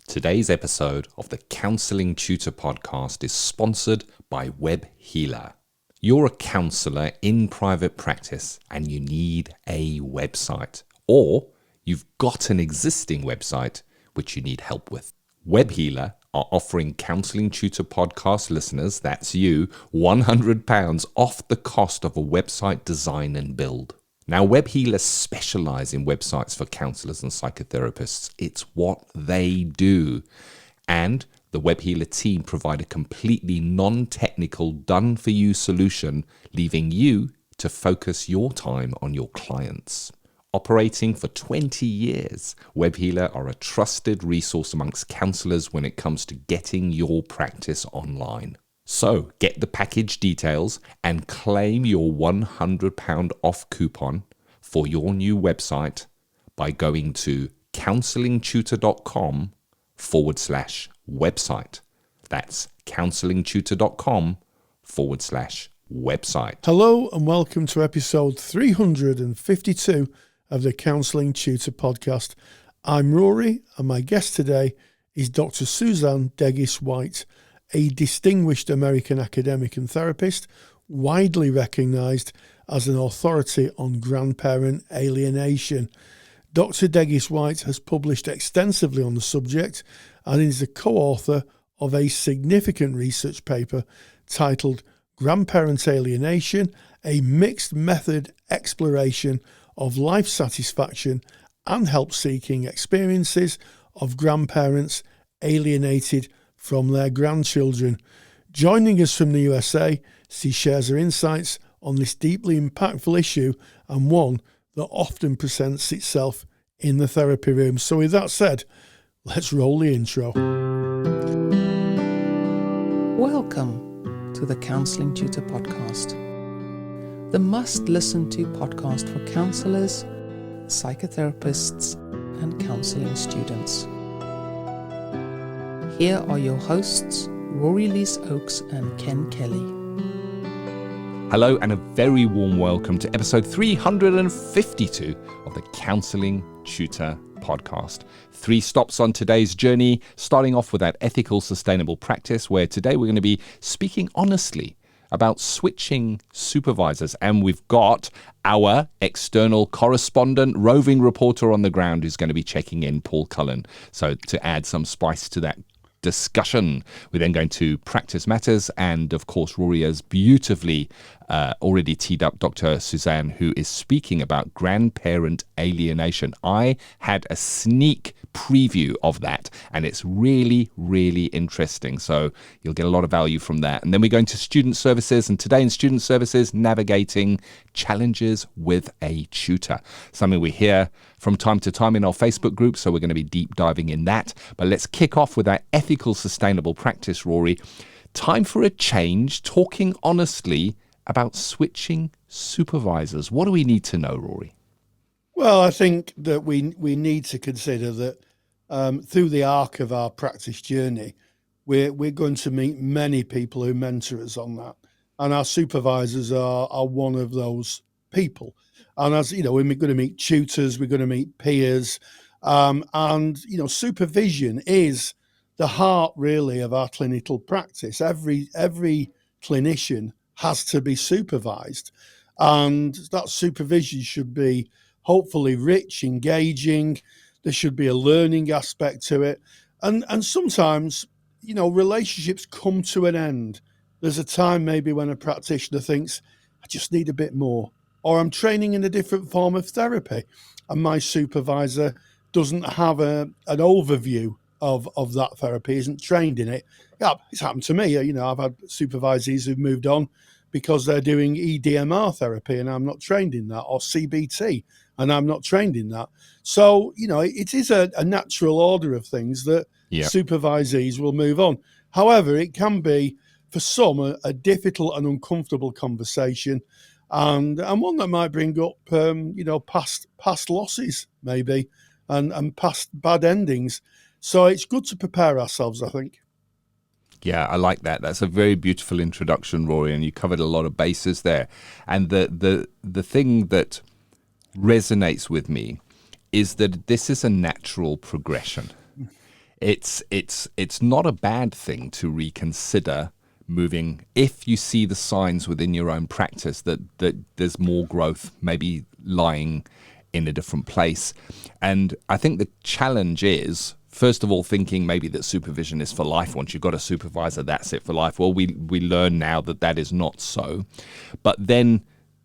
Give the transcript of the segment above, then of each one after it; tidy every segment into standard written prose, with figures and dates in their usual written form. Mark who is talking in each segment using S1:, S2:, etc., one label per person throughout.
S1: Today's episode of the Counselling Tutor Podcast is sponsored by Web Healer. You're a counsellor in private practice and you need a website, or you've got an existing website which you need help with. Web Healer are offering Counselling Tutor Podcast listeners, that's you, £100 off the cost of a website design and build. Now, Web Healers specialize in websites for counselors and psychotherapists. It's what they do. And the Web Healer team provide a completely non-technical, done-for-you solution, leaving you to focus your time on your clients. Operating for 20 years, Web Healer are a trusted resource amongst counselors when it comes to getting your practice online. So get the package details and claim your £100 off coupon for your new website by going to counsellingtutor.com/website. That's counsellingtutor.com/website.
S2: Hello and welcome to episode 352 of the Counselling Tutor Podcast. I'm Rory and my guest today is Dr. Suzanne Degges-White, a distinguished American academic and therapist, widely recognised as an authority on grandparent alienation. Dr. Degges-White has published extensively on the subject and is the co-author of a significant research paper titled Grandparent Alienation, a Mixed Method Exploration of Life Satisfaction and Help-Seeking Experiences of Grandparents Alienated from their grandchildren. Joining us from the USA, she shares her insights on this deeply impactful issue and one that often presents itself in the therapy room. So with that said, let's roll the intro.
S3: Welcome to the Counselling Tutor Podcast, the must-listen-to podcast for counsellors, psychotherapists, and counselling students. Here are your hosts, Rory Oakes and Ken Kelly.
S1: Hello and a very warm welcome to episode 352 of the Counselling Tutor Podcast. 3 stops on today's journey, starting off with that ethical, sustainable practice, where today we're going to be speaking honestly about switching supervisors. And we've got our external correspondent, roving reporter on the ground who's going to be checking in, Paul Cullen. So to add some spice to that discussion, we're then going to practice matters, and of course Rory has beautifully already teed up Dr. Suzanne, who is speaking about grandparent alienation. I had a sneak preview of that and it's really, really interesting, so you'll get a lot of value from that. And then we're going to student services, and today in student services, navigating challenges with a tutor, something we hear from time to time in our Facebook group, so we're going to be deep diving in that. But let's kick off with our ethical, sustainable practice, Rory. Time for a change, talking honestly about switching supervisors. What do we need to know, Rory?
S2: Well, I think that we need to consider that through the arc of our practice journey, we're going to meet many people who mentor us on that. And our supervisors are one of those people. And as you know, we're going to meet tutors, we're going to meet peers, and you know, supervision is the heart really of our clinical practice. Every clinician has to be supervised, and that supervision should be hopefully rich, engaging. There should be a learning aspect to it, and sometimes, you know, relationships come to an end. There's a time maybe when a practitioner thinks, I just need a bit more. Or I'm training in a different form of therapy and my supervisor doesn't have an overview of that therapy, isn't trained in it. Yeah, it's happened to me. You know, I've had supervisees who've moved on because they're doing EDMR therapy and I'm not trained in that, or CBT and I'm not trained in that. So, you know, it is a natural order of things that supervisees will move on. However, it can be, for some, a difficult and uncomfortable conversation, and one that might bring up, you know, past losses maybe, and past bad endings. So it's good to prepare ourselves, I think.
S1: Yeah, I like that. That's a very beautiful introduction, Rory, and you covered a lot of bases there. And the thing that resonates with me is that this is a natural progression. it's not a bad thing to reconsider moving if you see the signs within your own practice that there's more growth maybe lying in a different place. And I think the challenge is, first of all, thinking maybe that supervision is for life. Once you've got a supervisor, that's it for life. Well, we learn now that is not so. But then,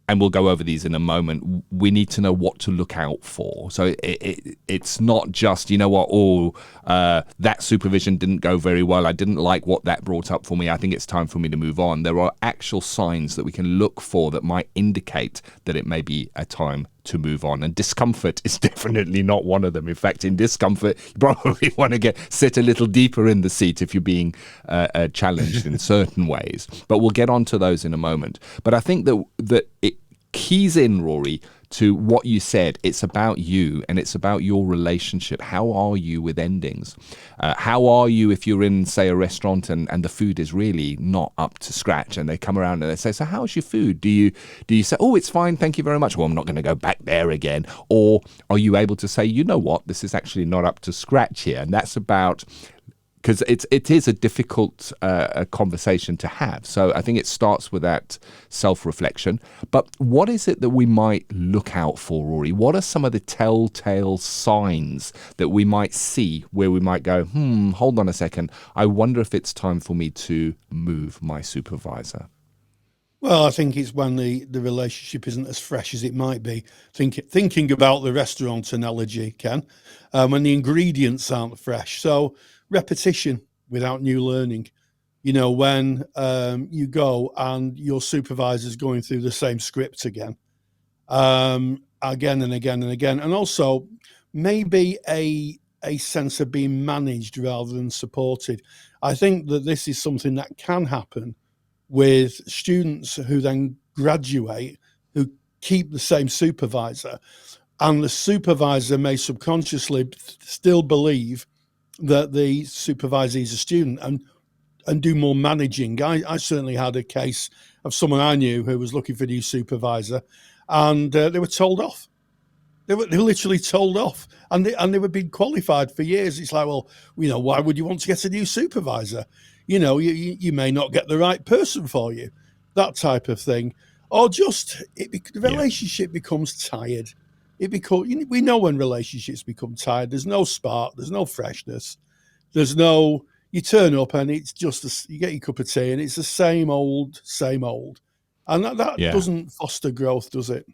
S1: and we'll go over these in a moment, we need to know what to look out for. So it's not just, you know what, that supervision didn't go very well. I didn't like what that brought up for me. I think it's time for me to move on. There are actual signs that we can look for that might indicate that it may be a time to move on. And discomfort is definitely not one of them. In fact, in discomfort, you probably want to sit a little deeper in the seat if you're being challenged in certain ways. But we'll get onto those in a moment. But I think that it keys in, Rory, to what you said. It's about you and it's about your relationship. How are you with endings? How are you if you're in, say, a restaurant and the food is really not up to scratch, and they come around and they say, so how's your food? Do you say, oh, it's fine, thank you very much, well, I'm not going to go back there again? Or are you able to say, you know what, this is actually not up to scratch here? And that's about, because it is a difficult conversation to have. So I think it starts with that self-reflection. But what is it that we might look out for, Rory? What are some of the telltale signs that we might see where we might go, hold on a second, I wonder if it's time for me to move my supervisor?
S2: Well, I think it's when the relationship isn't as fresh as it might be. Thinking about the restaurant analogy, Ken, when the ingredients aren't fresh. So repetition without new learning. You know, when you go and your supervisor's going through the same script again and again and again. And also maybe a sense of being managed rather than supported. I think that this is something that can happen with students who then graduate, who keep the same supervisor, and the supervisor may subconsciously still believe that the supervisor is a student and do more managing. I certainly had a case of someone I knew who was looking for a new supervisor, and they were told off. They were literally told off, and they were being qualified for years. It's like, well, you know, why would you want to get a new supervisor? You know, you may not get the right person for you, that type of thing, or just the relationship becomes tired. We know when relationships become tired. There's no spark. There's no freshness. You turn up and it's just you get your cup of tea and it's the same old, and that doesn't foster growth, does it?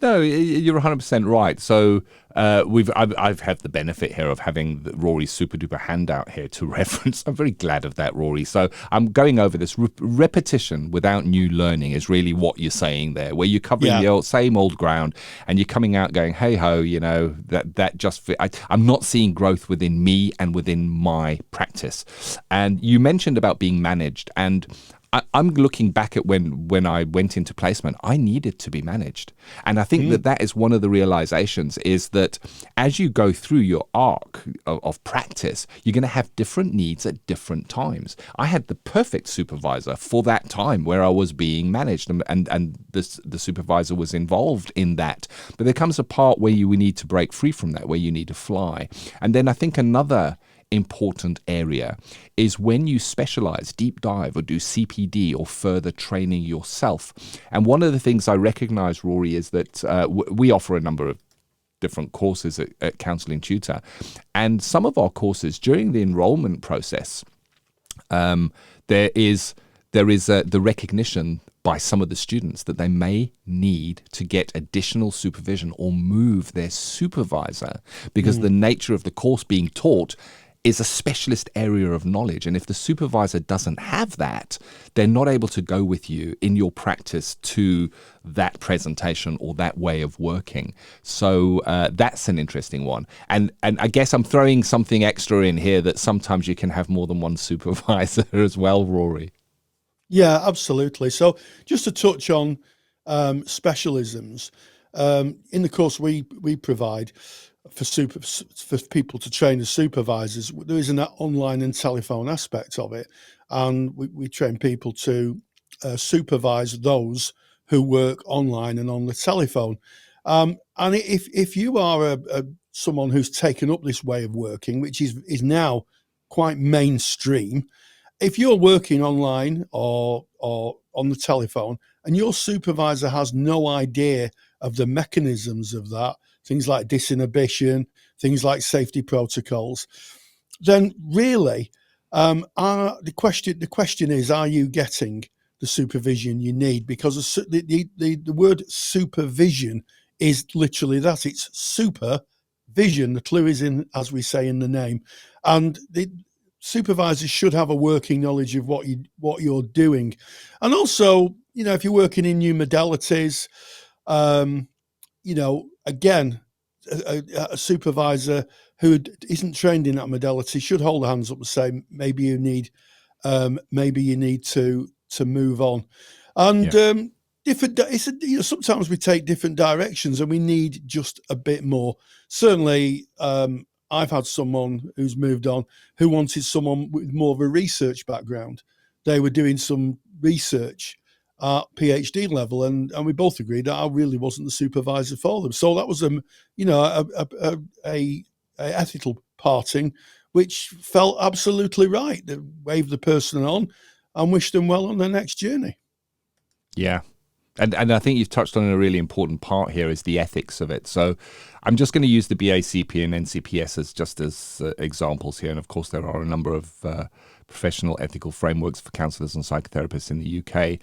S1: No, you're 100% right. So I've had the benefit here of having Rory's super duper handout here to reference. I'm very glad of that, Rory. So I'm going over this. Repetition without new learning is really what you're saying there, where you're covering the same old ground and you're coming out going, hey ho, you know, that just I'm not seeing growth within me and within my practice. And you mentioned about being managed, and I'm looking back at when I went into placement, I needed to be managed. And I think that is one of the realizations, is that as you go through your arc of practice, you're going to have different needs at different times. I had the perfect supervisor for that time where I was being managed, and the supervisor was involved in that. But there comes a part where you need to break free from that, where you need to fly. And then I think another important area is when you specialize, deep dive, or do CPD or further training yourself. And one of the things I recognize, Rory, is that we offer a number of different courses at Counselling Tutor, and some of our courses during the enrollment process, there is the recognition by some of the students that they may need to get additional supervision or move their supervisor, because the nature of the course being taught is a specialist area of knowledge. And if the supervisor doesn't have that, they're not able to go with you in your practice to that presentation or that way of working. So that's an interesting one. And I guess I'm throwing something extra in here, that sometimes you can have more than one supervisor as well, Rory.
S2: Yeah, absolutely. So just to touch on specialisms, in the course we provide for people to train as supervisors, there is an online and telephone aspect of it, and we train people to supervise those who work online and on the telephone. And if you are someone who's taken up this way of working, which is now quite mainstream. If you're working online or on the telephone and your supervisor has no idea of the mechanisms of that, things like disinhibition, things like safety protocols, then really the question is, are you getting the supervision you need? Because the word supervision is literally that. It's supervision. The clue is in, as we say in the name. And the supervisors should have a working knowledge of what you're doing. And also, if you're working in new modalities, again, a supervisor who isn't trained in that modality should hold their hands up and say, maybe you need to move on. And sometimes we take different directions and we need just a bit more. Certainly, I've had someone who's moved on who wanted someone with more of a research background. They were doing some research at PhD level, and we both agreed that I really wasn't the supervisor for them. So that was a ethical parting, which felt absolutely right. They waved the person on and wished them well on their next journey.
S1: Yeah. And I think you've touched on a really important part here is the ethics of it. So I'm just going to use the BACP and NCPS as examples here. And of course, there are a number of professional ethical frameworks for counsellors and psychotherapists in the UK.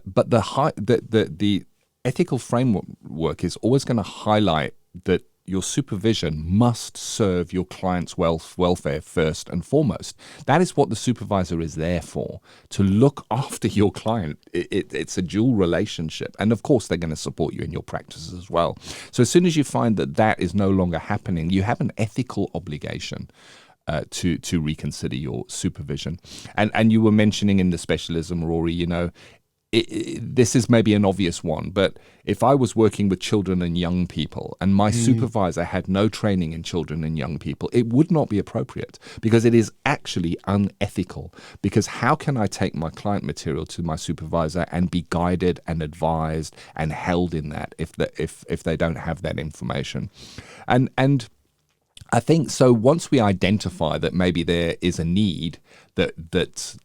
S1: But the ethical framework is always going to highlight that your supervision must serve your client's welfare first and foremost. That is what the supervisor is there for, to look after your client. It's a dual relationship. And of course, they're going to support you in your practice as well. So as soon as you find that is no longer happening, you have an ethical obligation to reconsider your supervision. And you were mentioning in the specialism, Rory, this is maybe an obvious one, but if I was working with children and young people and my supervisor had no training in children and young people, it would not be appropriate, because it is actually unethical. Because how can I take my client material to my supervisor and be guided and advised and held in that if they don't have that information? And I think so. Once we identify that maybe there is a need that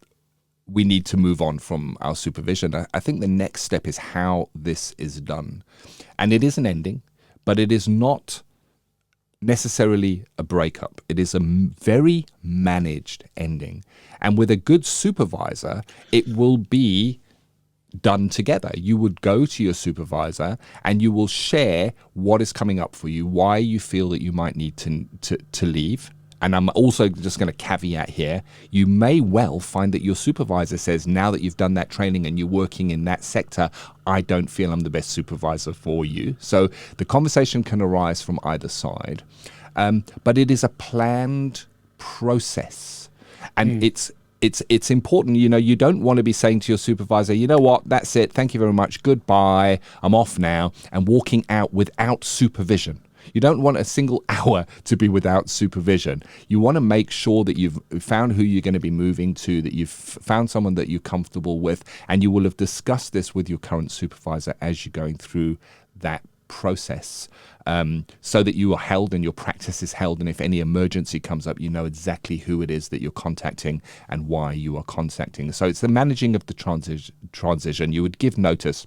S1: we need to move on from our supervision, I think the next step is how this is done. And it is an ending, but it is not necessarily a breakup. It is a very managed ending. And with a good supervisor, it will be done together. You would go to your supervisor and you will share what is coming up for you, why you feel that you might need to leave. And I'm also just going to caveat here, you may well find that your supervisor says, now that you've done that training and you're working in that sector, I don't feel I'm the best supervisor for you. So the conversation can arise from either side. But it is a planned process. And it's important, you don't want to be saying to your supervisor, you know what, that's it, thank you very much, goodbye, I'm off now, and walking out without supervision. You don't want a single hour to be without supervision. You want to make sure that you've found who you're going to be moving to, that you've found someone that you're comfortable with, and you will have discussed this with your current supervisor as you're going through that process, so that you are held and your practice is held. And if any emergency comes up, you know exactly who it is that you're contacting and why you are contacting. So it's the managing of the transition. You would give notice.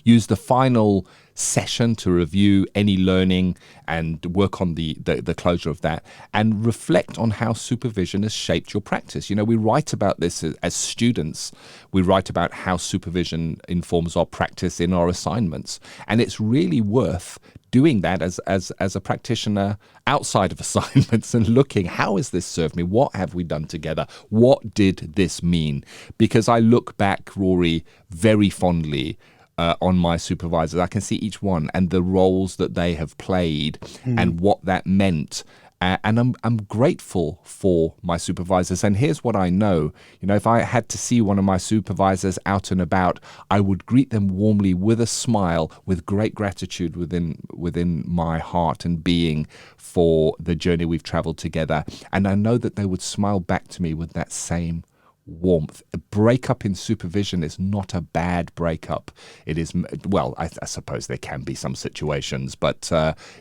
S1: Use the final session to review any learning and work on the closure of that, and reflect on how supervision has shaped your practice. We write about this as students. We write about how supervision informs our practice in our assignments, and it's really worth doing that as a practitioner outside of assignments and looking, how has this served me? What have we done together? What did this mean? Because I look back, Rory, very fondly on my supervisors. I can see each one and the roles that they have played and what that meant. And I'm grateful for my supervisors. And here's what I know. If I had to see one of my supervisors out and about, I would greet them warmly with a smile, with great gratitude within my heart and being for the journey we've traveled together. And I know that they would smile back to me with that same warmth. A breakup in supervision is not a bad breakup. It is, well, I suppose there can be some situations, but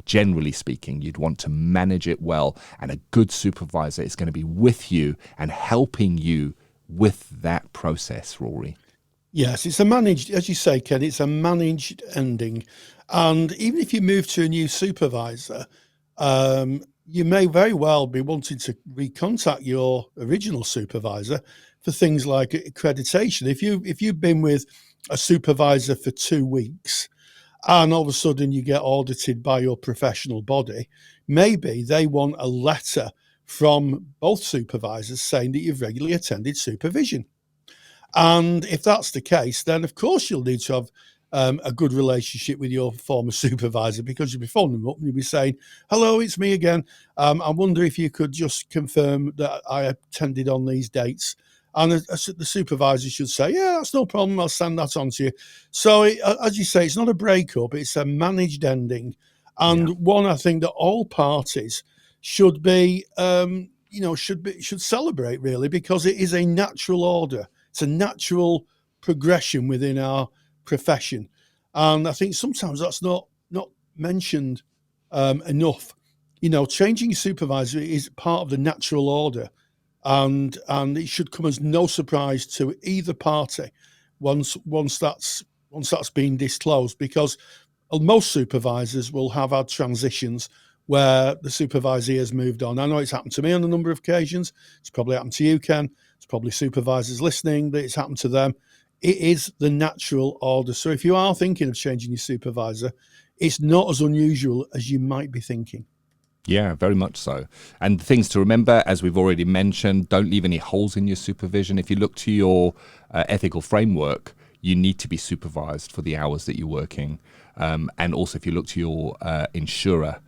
S1: generally speaking, you'd want to manage it well. And a good supervisor is going to be with you and helping you with that process, Rory.
S2: Yes, it's a managed, as you say, Ken, it's a managed ending. And even if you move to a new supervisor, you may very well be wanting to recontact your original supervisor for things like accreditation. If you've been with a supervisor for 2 weeks and all of a sudden you get audited by your professional body, maybe they want a letter from both supervisors saying that you've regularly attended supervision. And if that's the case, then of course you'll need to have a good relationship with your former supervisor, because you'll be phoning them up and you'll be saying, hello, it's me again. I wonder if you could just confirm that I attended on these dates. And the supervisor should say, yeah, that's no problem. I'll send that on to you. So as you say, it's not a breakup. It's a managed ending. And one I think that all parties should be, should celebrate, really, because it is a natural order. It's a natural progression within our profession. And I think sometimes that's not mentioned enough. Changing your supervisor is part of the natural order, and it should come as no surprise to either party once that's been disclosed, because most supervisors will have had transitions where the supervisor has moved on. I know it's happened to me on a number of occasions. It's probably happened to you, Ken. It's probably supervisors listening that it's happened to them. It is the natural order. So if you are thinking of changing your supervisor, it's not as unusual as you might be thinking.
S1: Yeah, very much so. And things to remember, as we've already mentioned, don't leave any holes in your supervision. If you look to your ethical framework, you need to be supervised for the hours that you're working. And also, if you look to your insurer,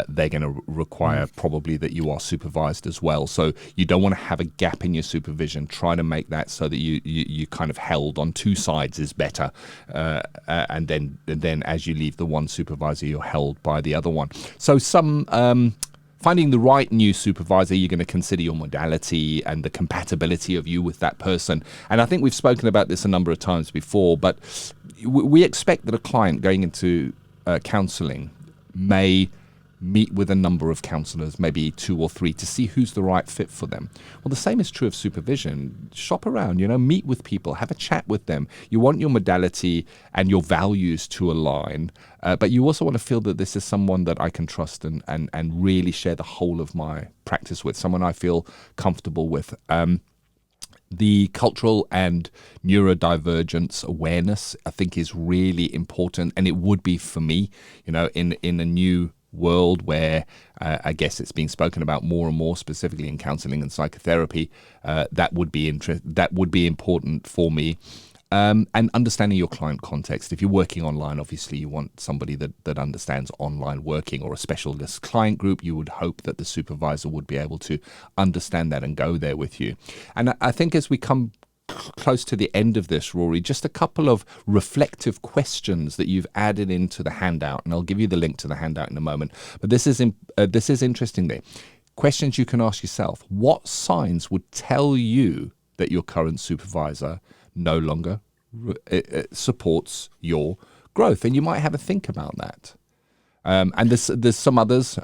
S1: they're going to require probably that you are supervised as well. So you don't want to have a gap in your supervision. Try to make that so that you kind of held on two sides is better. And then as you leave the one supervisor, you're held by the other one. So finding the right new supervisor, you're going to consider your modality and the compatibility of you with that person. And I think we've spoken about this a number of times before, but we expect that a client going into counselling may meet with a number of counsellors, maybe 2 or 3, to see who's the right fit for them. Well, the same is true of supervision. Shop around, meet with people, have a chat with them. You want your modality and your values to align, but you also want to feel that this is someone that I can trust and really share the whole of my practice with, someone I feel comfortable with. The cultural and neurodivergence awareness, I think, is really important, and it would be for me, in a new world where I guess it's being spoken about more and more, specifically in counselling and psychotherapy. That would be important for me. And understanding your client context. If you're working online, obviously you want somebody that understands online working, or a specialist client group. You would hope that the supervisor would be able to understand that and go there with you. And I think as we come close to the end of this, Rory, just a couple of reflective questions that you've added into the handout, and I'll give you the link to the handout in a moment. But this is interesting there. Questions you can ask yourself: what signs would tell you that your current supervisor no longer supports your growth? And you might have a think about that. And there's some others.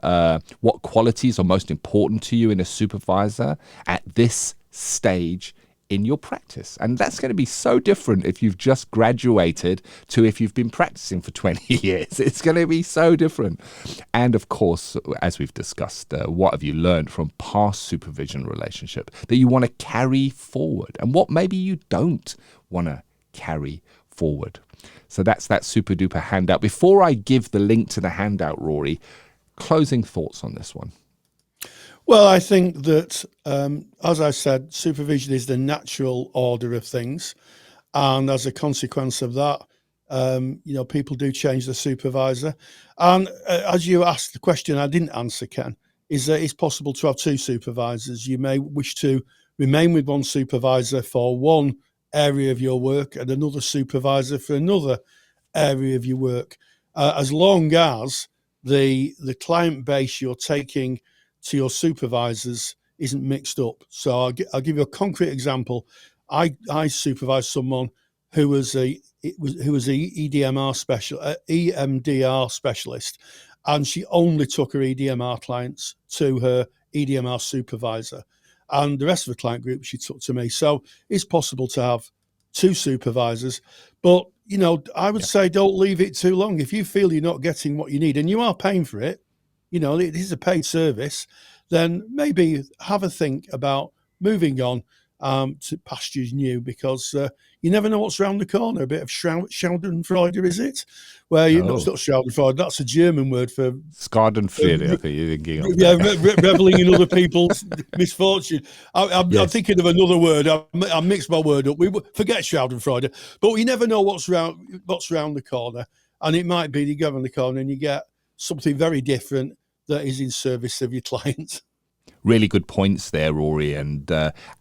S1: What qualities are most important to you in a supervisor at this stage in your practice? And that's going to be so different if you've just graduated to if you've been practicing for 20 years. It's going to be so different. And of course, as we've discussed, what have you learned from past supervision relationship that you want to carry forward, and what maybe you don't want to carry forward? So that's that super duper handout. Before I give the link to the handout, Rory, closing thoughts on this one.
S2: Well, I think that, as I said, supervision is the natural order of things. And as a consequence of that, people do change the supervisor. And as you asked the question I didn't answer, Ken, is that it's possible to have 2 supervisors. You may wish to remain with one supervisor for one area of your work and another supervisor for another area of your work, as long as the client base you're taking to your supervisors isn't mixed up. So I'll give you a concrete example. I supervised someone who was a EMDR specialist, and she only took her EDMR clients to her EDMR supervisor, and the rest of the client group she took to me. So it's possible to have two supervisors, but I would say don't leave it too long. If you feel you're not getting what you need and you are paying for it, it is a paid service, then maybe have a think about moving on to pastures new, because you never know what's around the corner. A bit of Schadenfreude, is it? Where no, it's not Schadenfreude. That's a German word for
S1: Schadenfreude. I think you're thinking of.
S2: Yeah, reveling in other people's misfortune. I'm thinking of another word. I mixed my word up. We forget Schadenfreude, but we never know what's around the corner, and it might be you go around the corner and you get something very different that is in service of your client.
S1: Really good points there, Rory. And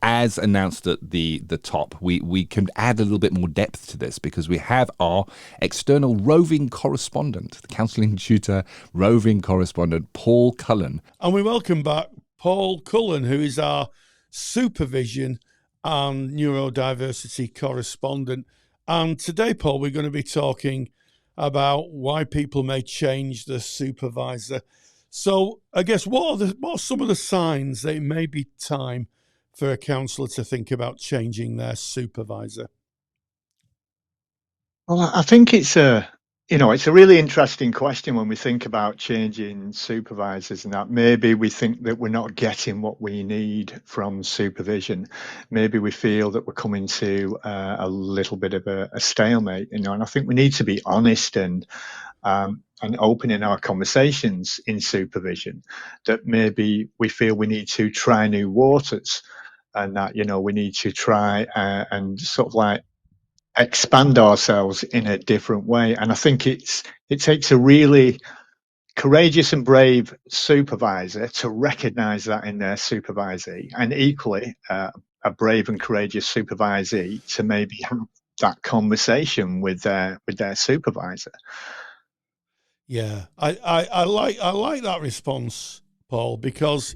S1: as announced at the top, we can add a little bit more depth to this, because we have our external roving correspondent, the Counselling Tutor roving correspondent, Paul Cullen.
S2: And we welcome back Paul Cullen, who is our supervision and neurodiversity correspondent. And today, Paul, we're going to be talking about why people may change the supervisor. So I guess what are some of the signs that it may be time for a counsellor to think about changing their supervisor?
S4: Well, I think it's a really interesting question when we think about changing supervisors, and that maybe we think that we're not getting what we need from supervision. Maybe we feel that we're coming to a little bit of a stalemate, and I think we need to be honest and open in our conversations in supervision, that maybe we feel we need to try new waters, and that we need to try and sort of like expand ourselves in a different way. And I think it takes a really courageous and brave supervisor to recognize that in their supervisee, and equally a brave and courageous supervisee to maybe have that conversation with their supervisor.
S2: Yeah, I like that response, Paul, because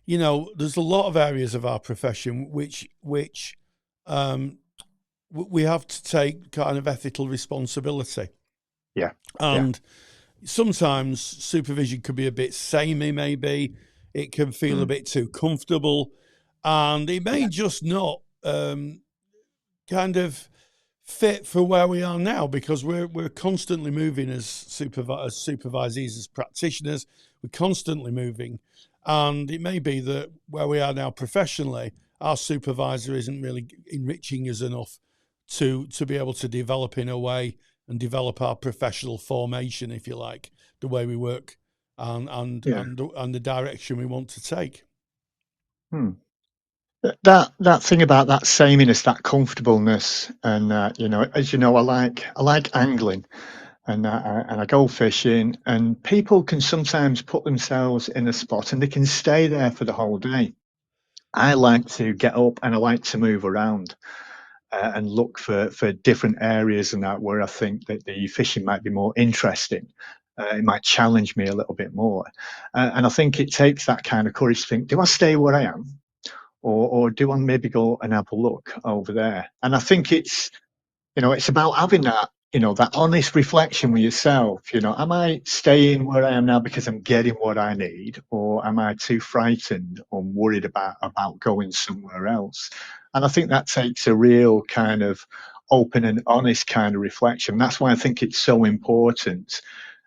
S2: there's a lot of areas of our profession which we have to take kind of ethical responsibility.
S4: Yeah,
S2: and sometimes supervision can be a bit samey. Maybe it can feel a bit too comfortable, and it may just not kind of fit for where we are now, because we're constantly moving as supervisees, as practitioners. We're constantly moving, and it may be that where we are now professionally, our supervisor isn't really enriching us enough to be able to develop in a way and develop our professional formation, if you like, the way we work and the direction we want to take.
S4: That thing about that sameness, that comfortableness, and as you know, I like angling, and I go fishing, and people can sometimes put themselves in a spot and they can stay there for the whole day. I like to get up and I like to move around and look for different areas and that where I think that the fishing might be more interesting. It might challenge me a little bit more, and I think it takes that kind of courage to think: do I stay where I am? Or do I maybe go and have a look over there? And I think it's about having that, that honest reflection with yourself. Am I staying where I am now because I'm getting what I need, or am I too frightened or worried about going somewhere else? And I think that takes a real kind of open and honest kind of reflection. That's why I think it's so important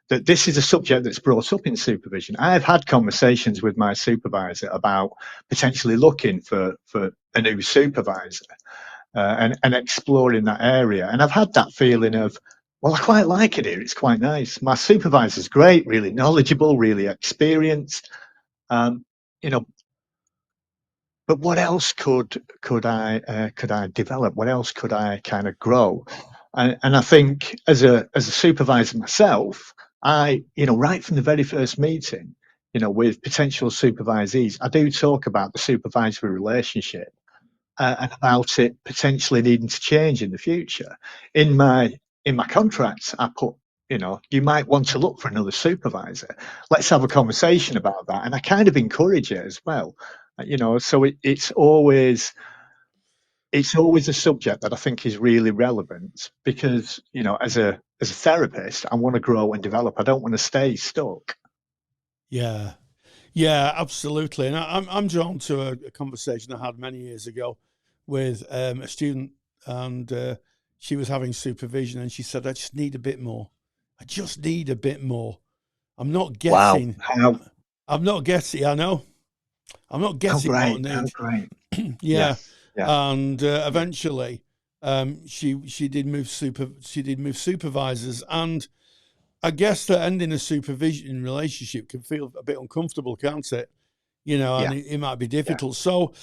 S4: that this is a subject that's brought up in supervision. I've had conversations with my supervisor about potentially looking for a new supervisor and exploring that area. And I've had that feeling of, well, I quite like it here. It's quite nice. My supervisor's great, really knowledgeable, really experienced. But what else could I develop? What else could I kind of grow? And I think as a supervisor myself, I, right from the very first meeting, with potential supervisees, I do talk about the supervisory relationship and about it potentially needing to change in the future. In my contracts, I put, you might want to look for another supervisor. Let's have a conversation about that. And I kind of encourage it as well. So it's always a subject that I think is really relevant because, as a therapist, I want to grow and develop. I don't want to stay stuck.
S2: Yeah. Yeah, absolutely. And I'm drawn to a conversation I had many years ago with a student, and she was having supervision, and she said, "I just need a bit more. I just need a bit more. I'm not
S4: Wow.
S2: getting.
S4: How
S2: I'm not getting. I know. I'm not
S4: how
S2: getting what
S4: great.
S2: I
S4: How
S2: need."
S4: great. Yeah.
S2: Yeah,
S4: Yeah.
S2: and eventually, she did move supervisors, and I guess that ending a supervision relationship can feel a bit uncomfortable, can't it? And
S4: Yeah.
S2: it might be
S4: Yeah.
S2: difficult. So,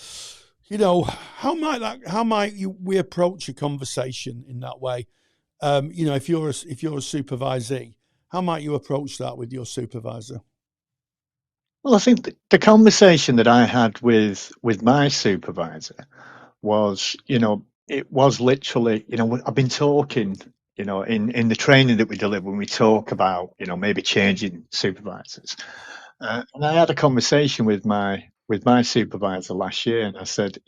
S2: how might we approach a conversation in that way? If you're a supervisee, how might you approach that with your supervisor?
S4: Well, I think the conversation that I had with my supervisor was, it was literally, I've been talking, in the training that we deliver when we talk about, maybe changing supervisors. And I had a conversation with my supervisor last year, and I said,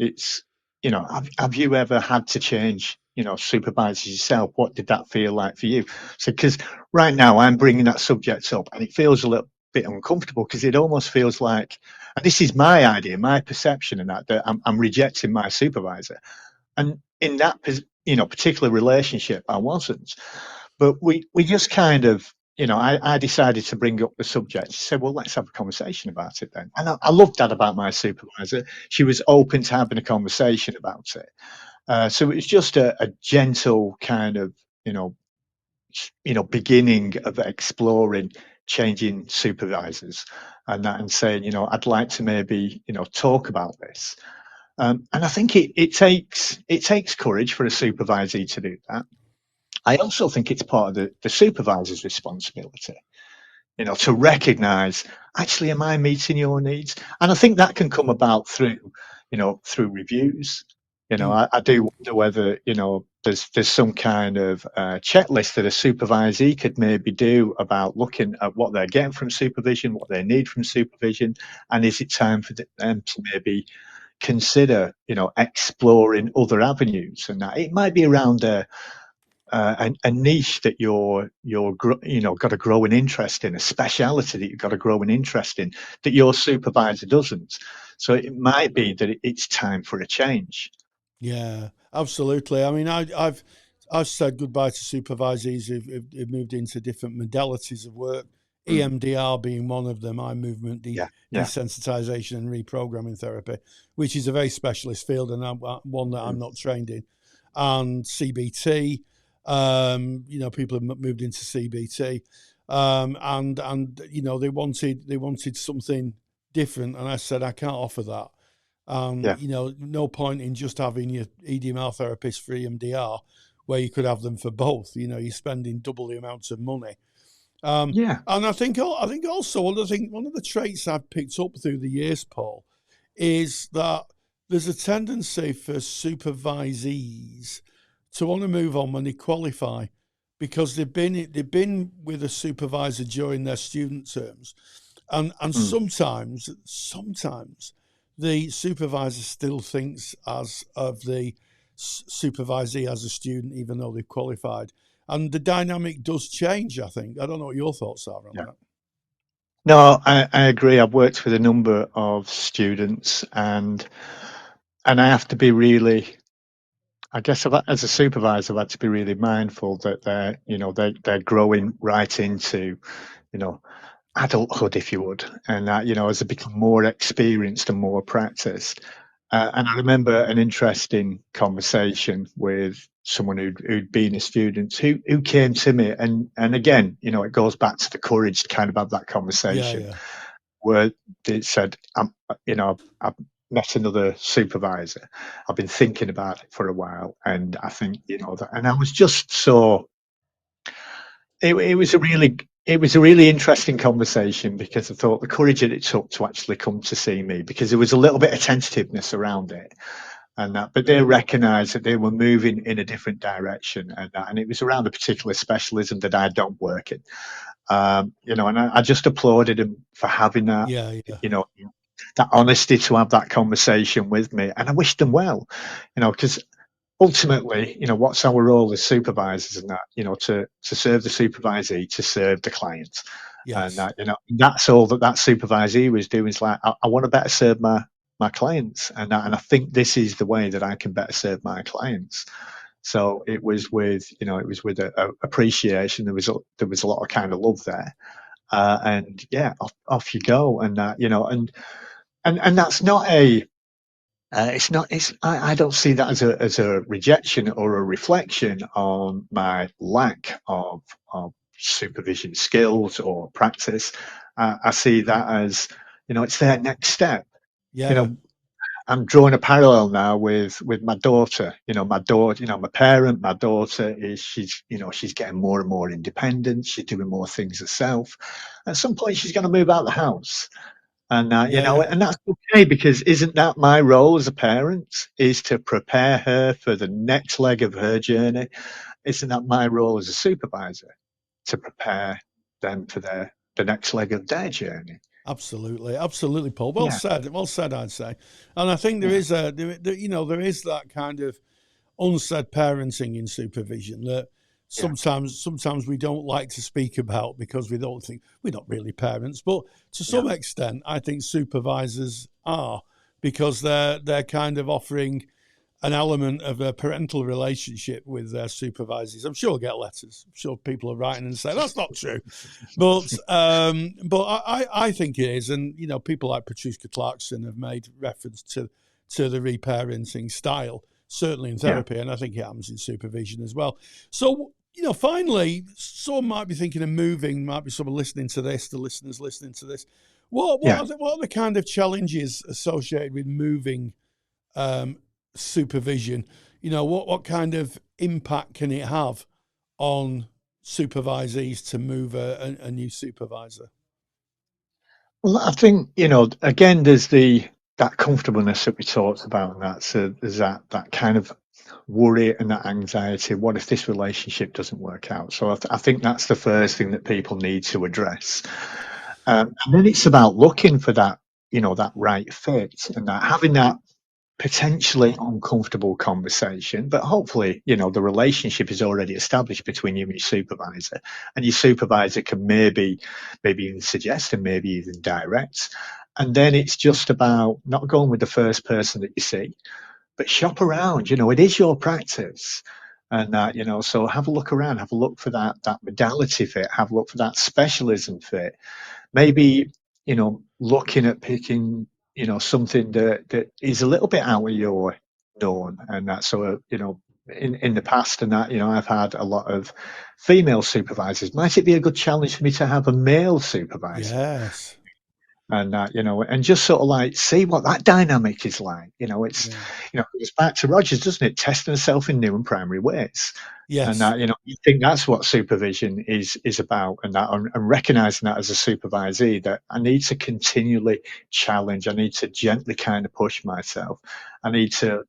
S4: have you ever had to change, supervisors yourself? What did that feel like for you? So, because right now I'm bringing that subject up, and it feels a little bit uncomfortable because it almost feels like, and this is my idea, my perception, and that I'm rejecting my supervisor. And in that, particular relationship, I wasn't. But we just kind of, I decided to bring up the subject. She said, well, let's have a conversation about it then. And I loved that about my supervisor. She was open to having a conversation about it. So it was just a gentle kind of, beginning of exploring changing supervisors and that, and saying, I'd like to maybe, talk about this. And I think it takes courage for a supervisee to do that. I also think it's part of the supervisor's responsibility, to recognize, actually, am I meeting your needs? And I think that can come about through reviews.
S2: Mm.
S4: I do wonder whether, there's some kind of checklist that a supervisee could maybe do about looking at what they're getting from supervision, what they need from supervision, and is it time for them to maybe consider, exploring other avenues, and that it might be around a niche that got a growing interest in, a speciality that you've got a growing interest in that your supervisor doesn't. So it might be that it's time for a change.
S2: Yeah, absolutely. I mean, I've said goodbye to supervisees who've moved into different modalities of work.
S4: Mm,
S2: EMDR being one of them, eye movement
S4: yeah, yeah,
S2: desensitization and reprogramming therapy, which is a very specialist field and one that I'm
S4: mm,
S2: not trained in. And CBT, people have moved into CBT, and they wanted something different, and I said I can't offer that.
S4: yeah,
S2: No point in just having your EDMR therapist for EMDR where you could have them for both. You're spending double the amount of money.
S4: yeah.
S2: And I think also one of the traits I've picked up through the years, Paul, is that there's a tendency for supervisees to want to move on when they qualify because they've been with a supervisor during their student terms, and
S4: Mm.
S2: sometimes the supervisor still thinks as of the supervisee as a student, even though they've qualified. And the dynamic does change, I think. I don't know what your thoughts are on
S4: Yeah.
S2: that.
S4: No, I agree. I've worked with a number of students, and I have to be really, I guess, as a supervisor, I've had to be really mindful that they're growing right into, you know, adulthood, if you would, and that, as they become more experienced and more practiced. And I remember an interesting conversation with someone who'd been a student who came to me, and again, it goes back to the courage to kind of have that
S2: Yeah,
S4: conversation
S2: yeah,
S4: where they said, I've met another supervisor. I've been thinking about it for a while, and I think, that, and I was just so it was a really interesting conversation because I thought the courage that it took to actually come to see me, because there was a little bit of tentativeness around it, and that, but they recognised that they were moving in a different direction, and it was around a particular specialism that I don't work in, and I just applauded him for having that,
S2: yeah, yeah.
S4: you know, that honesty to have that conversation with me, and I wish them well, because ultimately, what's our role as supervisors, and that, to serve the supervisee, to serve the client. And
S2: Yes.
S4: that, that's all that supervisee was doing. Is like, I want to better serve my clients, and I think this is the way that I can better serve my clients. So it was with, a appreciation. There was a lot of kind of love there, and yeah, off you go, and that, and that's not a. It's not. It's. I don't see that as a rejection or a reflection on my lack of supervision skills or practice. I see that as, it's their next step. You
S2: Yeah.
S4: know, I'm drawing a parallel now with my daughter. My daughter. My parent. My daughter she's getting more and more independent. She's doing more things herself. At some point, she's going to move out of the house. And
S2: Yeah.
S4: and that's okay, because isn't that my role as a parent, is to prepare her for the next leg of her journey? Isn't that my role as a supervisor, to prepare them for the next leg of their journey?
S2: Absolutely, absolutely, Paul. Well
S4: Yeah,
S2: said. Well said, I'd say. And I think there
S4: yeah,
S2: is there is that kind of unsaid parenting in supervision that
S4: yeah,
S2: sometimes we don't like to speak about because we don't think we're not really parents. But to
S4: yeah,
S2: some extent, I think supervisors are, because they're kind of offering an element of a parental relationship with their supervisors. I'm sure I'll get letters. I'm sure people are writing and say that's not true, but I think it is. And people like Patricia Clarkson have made reference to the reparenting style, certainly in
S4: yeah,
S2: therapy, and I think it happens in supervision as well. So finally, someone might be thinking of moving. Might be someone listening to this. The listeners listening to this.
S4: yeah.
S2: What are the kind of challenges associated with moving? Supervision, what kind of impact can it have on supervisees to move a new supervisor?
S4: Well, I think, again, there's that comfortableness that we talked about, and that, so there's that kind of worry and that anxiety. What if this relationship doesn't work out? So I think that's the first thing that people need to address. And then it's about looking for that, that right fit, and that having that potentially uncomfortable conversation, but hopefully, the relationship is already established between you and your supervisor, and your supervisor can maybe even suggest, and maybe even direct. And then it's just about not going with the first person that you see, but shop around. It is your practice. And that, so have a look around, have a look for that modality fit, have a look for that specialism fit. Maybe, looking at picking, something that is a little bit out of your known, and that. So, in the past, and that, I've had a lot of female supervisors. Might it be a good challenge for me to have a male supervisor?
S2: Yes.
S4: And that, and just sort of like see what that dynamic is like.
S2: Yeah.
S4: It's back to Rogers, doesn't it? Testing herself in new and primary ways. And
S2: Yes.
S4: that, you think that's what supervision is about, and that, and recognizing that as a supervisee, that I need to continually challenge, I need to gently kind of push myself, I need to,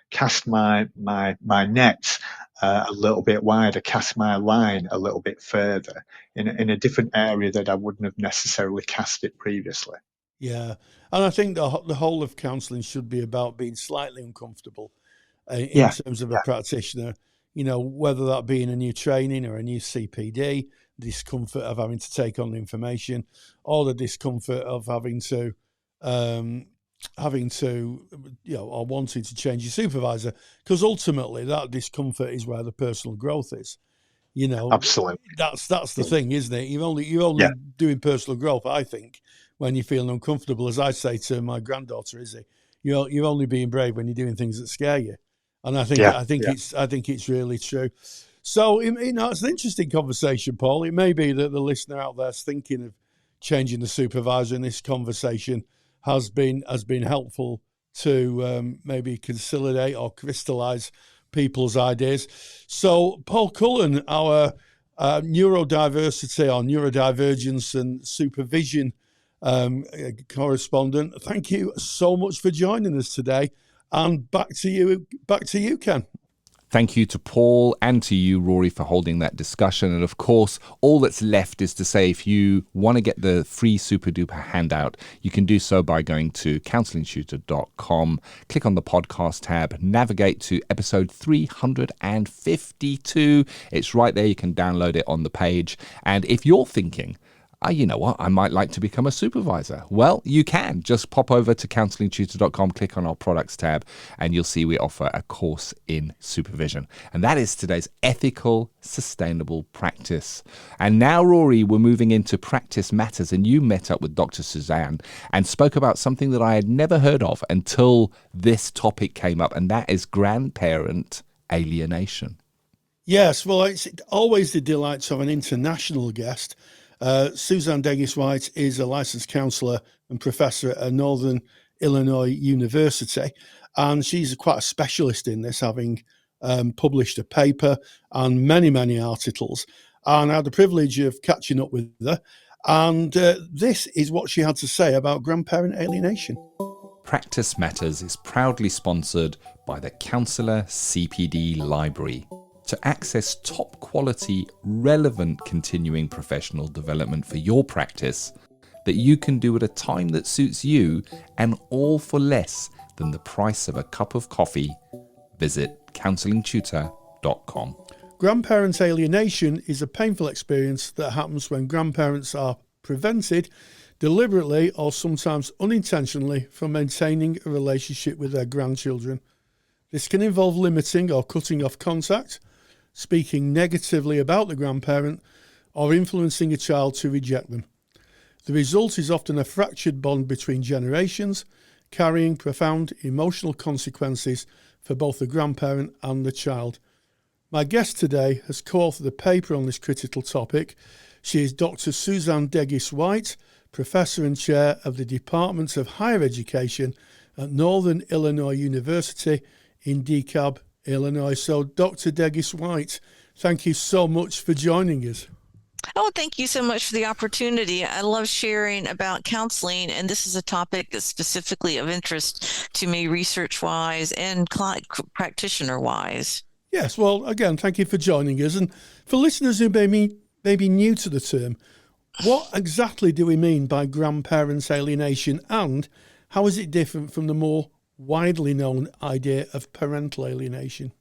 S4: cast my net a little bit wider, cast my line a little bit further in a different area that I wouldn't have necessarily cast it previously.
S2: Yeah. And I think the whole of counselling should be about being slightly uncomfortable in
S4: Yeah,
S2: terms of a practitioner, whether that be in a new training or a new CPD, discomfort of having to take on the information, or the discomfort of having to, or wanting to change your supervisor, because ultimately that discomfort is where the personal growth is.
S4: absolutely.
S2: That's the
S4: Yeah,
S2: thing, isn't it? You're only
S4: yeah,
S2: doing personal growth, I think, when you're feeling uncomfortable. As I say to my granddaughter, Izzy, you're only being brave when you're doing things that scare you. And I think
S4: yeah,
S2: it's really true. So it's an interesting conversation, Paul. It may be that the listener out there is thinking of changing the supervisor, and this conversation has been helpful to maybe consolidate or crystallize people's ideas. So, Paul Cullen, our neurodiversity or neurodivergence and supervision correspondent, thank you so much for joining us today. And back to you, Ken.
S1: Thank you to Paul and to you, Rory, for holding that discussion. And of course, all that's left is to say if you want to get the free super duper handout, you can do so by going to counsellingtutor.com, click on the podcast tab, navigate to episode 352. It's right there. You can download it on the page. And if you're thinking, you know what, I might like to become a supervisor. Well, you can. Just pop over to counsellingtutor.com, click on our products tab, and you'll see we offer a course in supervision. And that is today's ethical, sustainable practice. And now, Rory, we're moving into practice matters, and you met up with Dr. Suzanne and spoke about something that I had never heard of until this topic came up, and that is grandparent alienation.
S2: Yes, well, it's always the delight to have an international guest. Suzanne Degges-White is a licensed counsellor and professor at Northern Illinois University, and she's quite a specialist in this, having published a paper and many articles. And I had the privilege of catching up with her, and this is what she had to say about grandparent alienation.
S1: Practice Matters is proudly sponsored by the Counselor CPD Library. To access top quality, relevant continuing professional development for your practice that you can do at a time that suits you and all for less than the price of a cup of coffee, visit counsellingtutor.com.
S2: Grandparent alienation is a painful experience that happens when grandparents are prevented deliberately or sometimes unintentionally from maintaining a relationship with their grandchildren. This can involve limiting or cutting off contact, speaking negatively about the grandparent, or influencing a child to reject them. The result is often a fractured bond between generations, carrying profound emotional consequences for both the grandparent and the child. My guest today has co-authored a paper on this critical topic. She is Dr. Suzanne Degges-White, Professor and Chair of the Department of Higher Education at Northern Illinois University in DeKalb, Illinois. So, Dr. Degges-White, thank you so much for joining us.
S5: Oh, thank you so much for the opportunity. I love sharing about counseling, and this is a topic that's specifically of interest to me research-wise and practitioner-wise.
S2: Yes, well, again, thank you for joining us. And for listeners who may be new to the term, what exactly do we mean by grandparent alienation, and how is it different from the more widely known idea of parental alienation?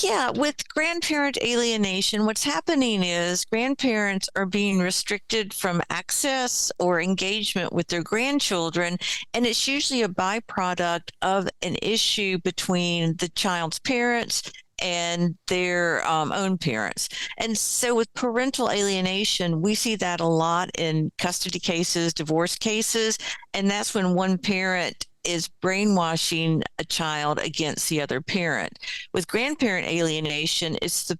S5: Yeah, with grandparent alienation, what's happening is grandparents are being restricted from access or engagement with their grandchildren, and it's usually a byproduct of an issue between the child's parents and their own parents. And so with parental alienation, we see that a lot in custody cases, divorce cases, and that's when one parent is brainwashing a child against the other parent. With grandparent alienation, it's the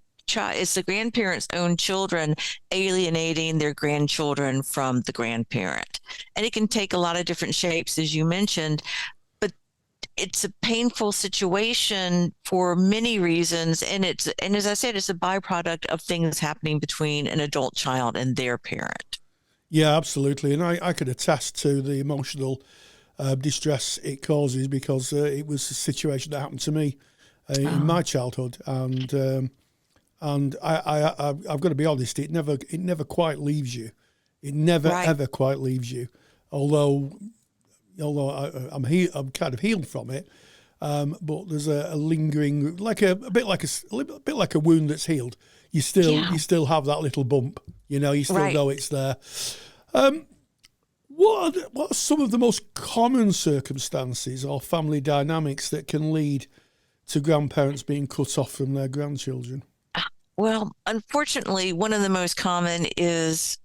S5: grandparent's own children alienating their grandchildren from the grandparent. And it can take a lot of different shapes, as you mentioned, but it's a painful situation for many reasons. And as I said, it's a byproduct of things happening between an adult child and their parent.
S2: Yeah, absolutely. And I could attest to the emotional distress it causes, because it was a situation that happened to me in my childhood, and I've got to be honest, it never quite leaves you. It never ever quite leaves you. Although I'm kind of healed from it, but there's a lingering, a bit like a wound that's healed. You still have that little bump. You still know it's there. What are some of the most common circumstances or family dynamics that can lead to grandparents being cut off from their grandchildren?
S5: Well, unfortunately, one of the most common is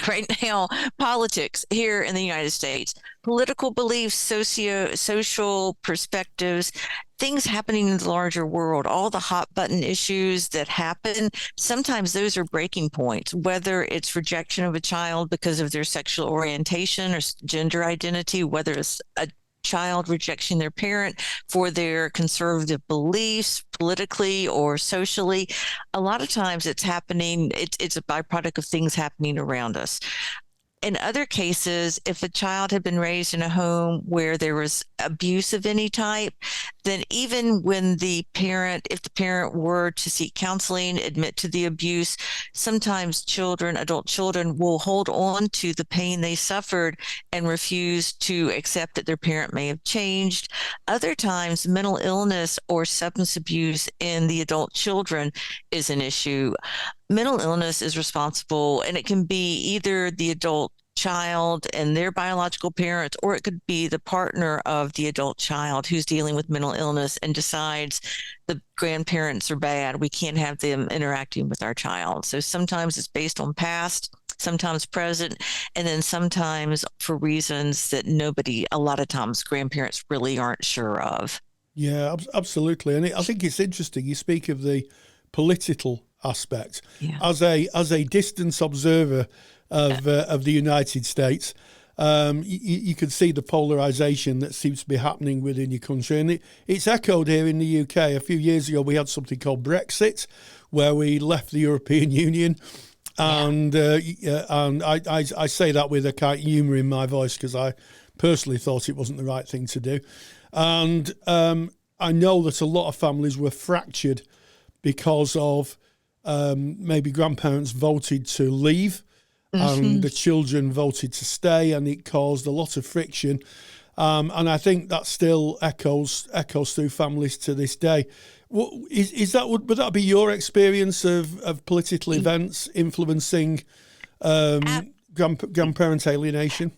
S5: right now politics here in the United States. Political beliefs, social perspectives, things happening in the larger world, all the hot button issues that happen, sometimes those are breaking points, whether it's rejection of a child because of their sexual orientation or gender identity, whether it's a child rejecting their parent for their conservative beliefs politically or socially. A lot of times it's happening, it's a byproduct of things happening around us. In other cases, if a child had been raised in a home where there was abuse of any type, then even when if the parent were to seek counseling, admit to the abuse, sometimes adult children will hold on to the pain they suffered and refuse to accept that their parent may have changed. Other times, mental illness or substance abuse in the adult children is an issue. Mental illness is responsible, and it can be either the adult child and their biological parents, or it could be the partner of the adult child who's dealing with mental illness and decides the grandparents are bad. We can't have them interacting with our child. So sometimes it's based on past, sometimes present, and then sometimes for reasons that a lot of times grandparents really aren't sure of.
S2: Yeah, absolutely. And I think it's interesting. You speak of the political aspect.
S5: Yeah.
S2: As a distance observer of the United States, you can see the polarization that seems to be happening within your country, and it's echoed here in the UK. A few years ago, we had something called Brexit, where we left the European Union, and I say that with a kind of humour in my voice because I personally thought it wasn't the right thing to do, and I know that a lot of families were fractured because of maybe grandparents voted to leave. And the children voted to stay, and it caused a lot of friction. And I think that still echoes through families to this day. Would that be your experience of political events influencing grandparent alienation?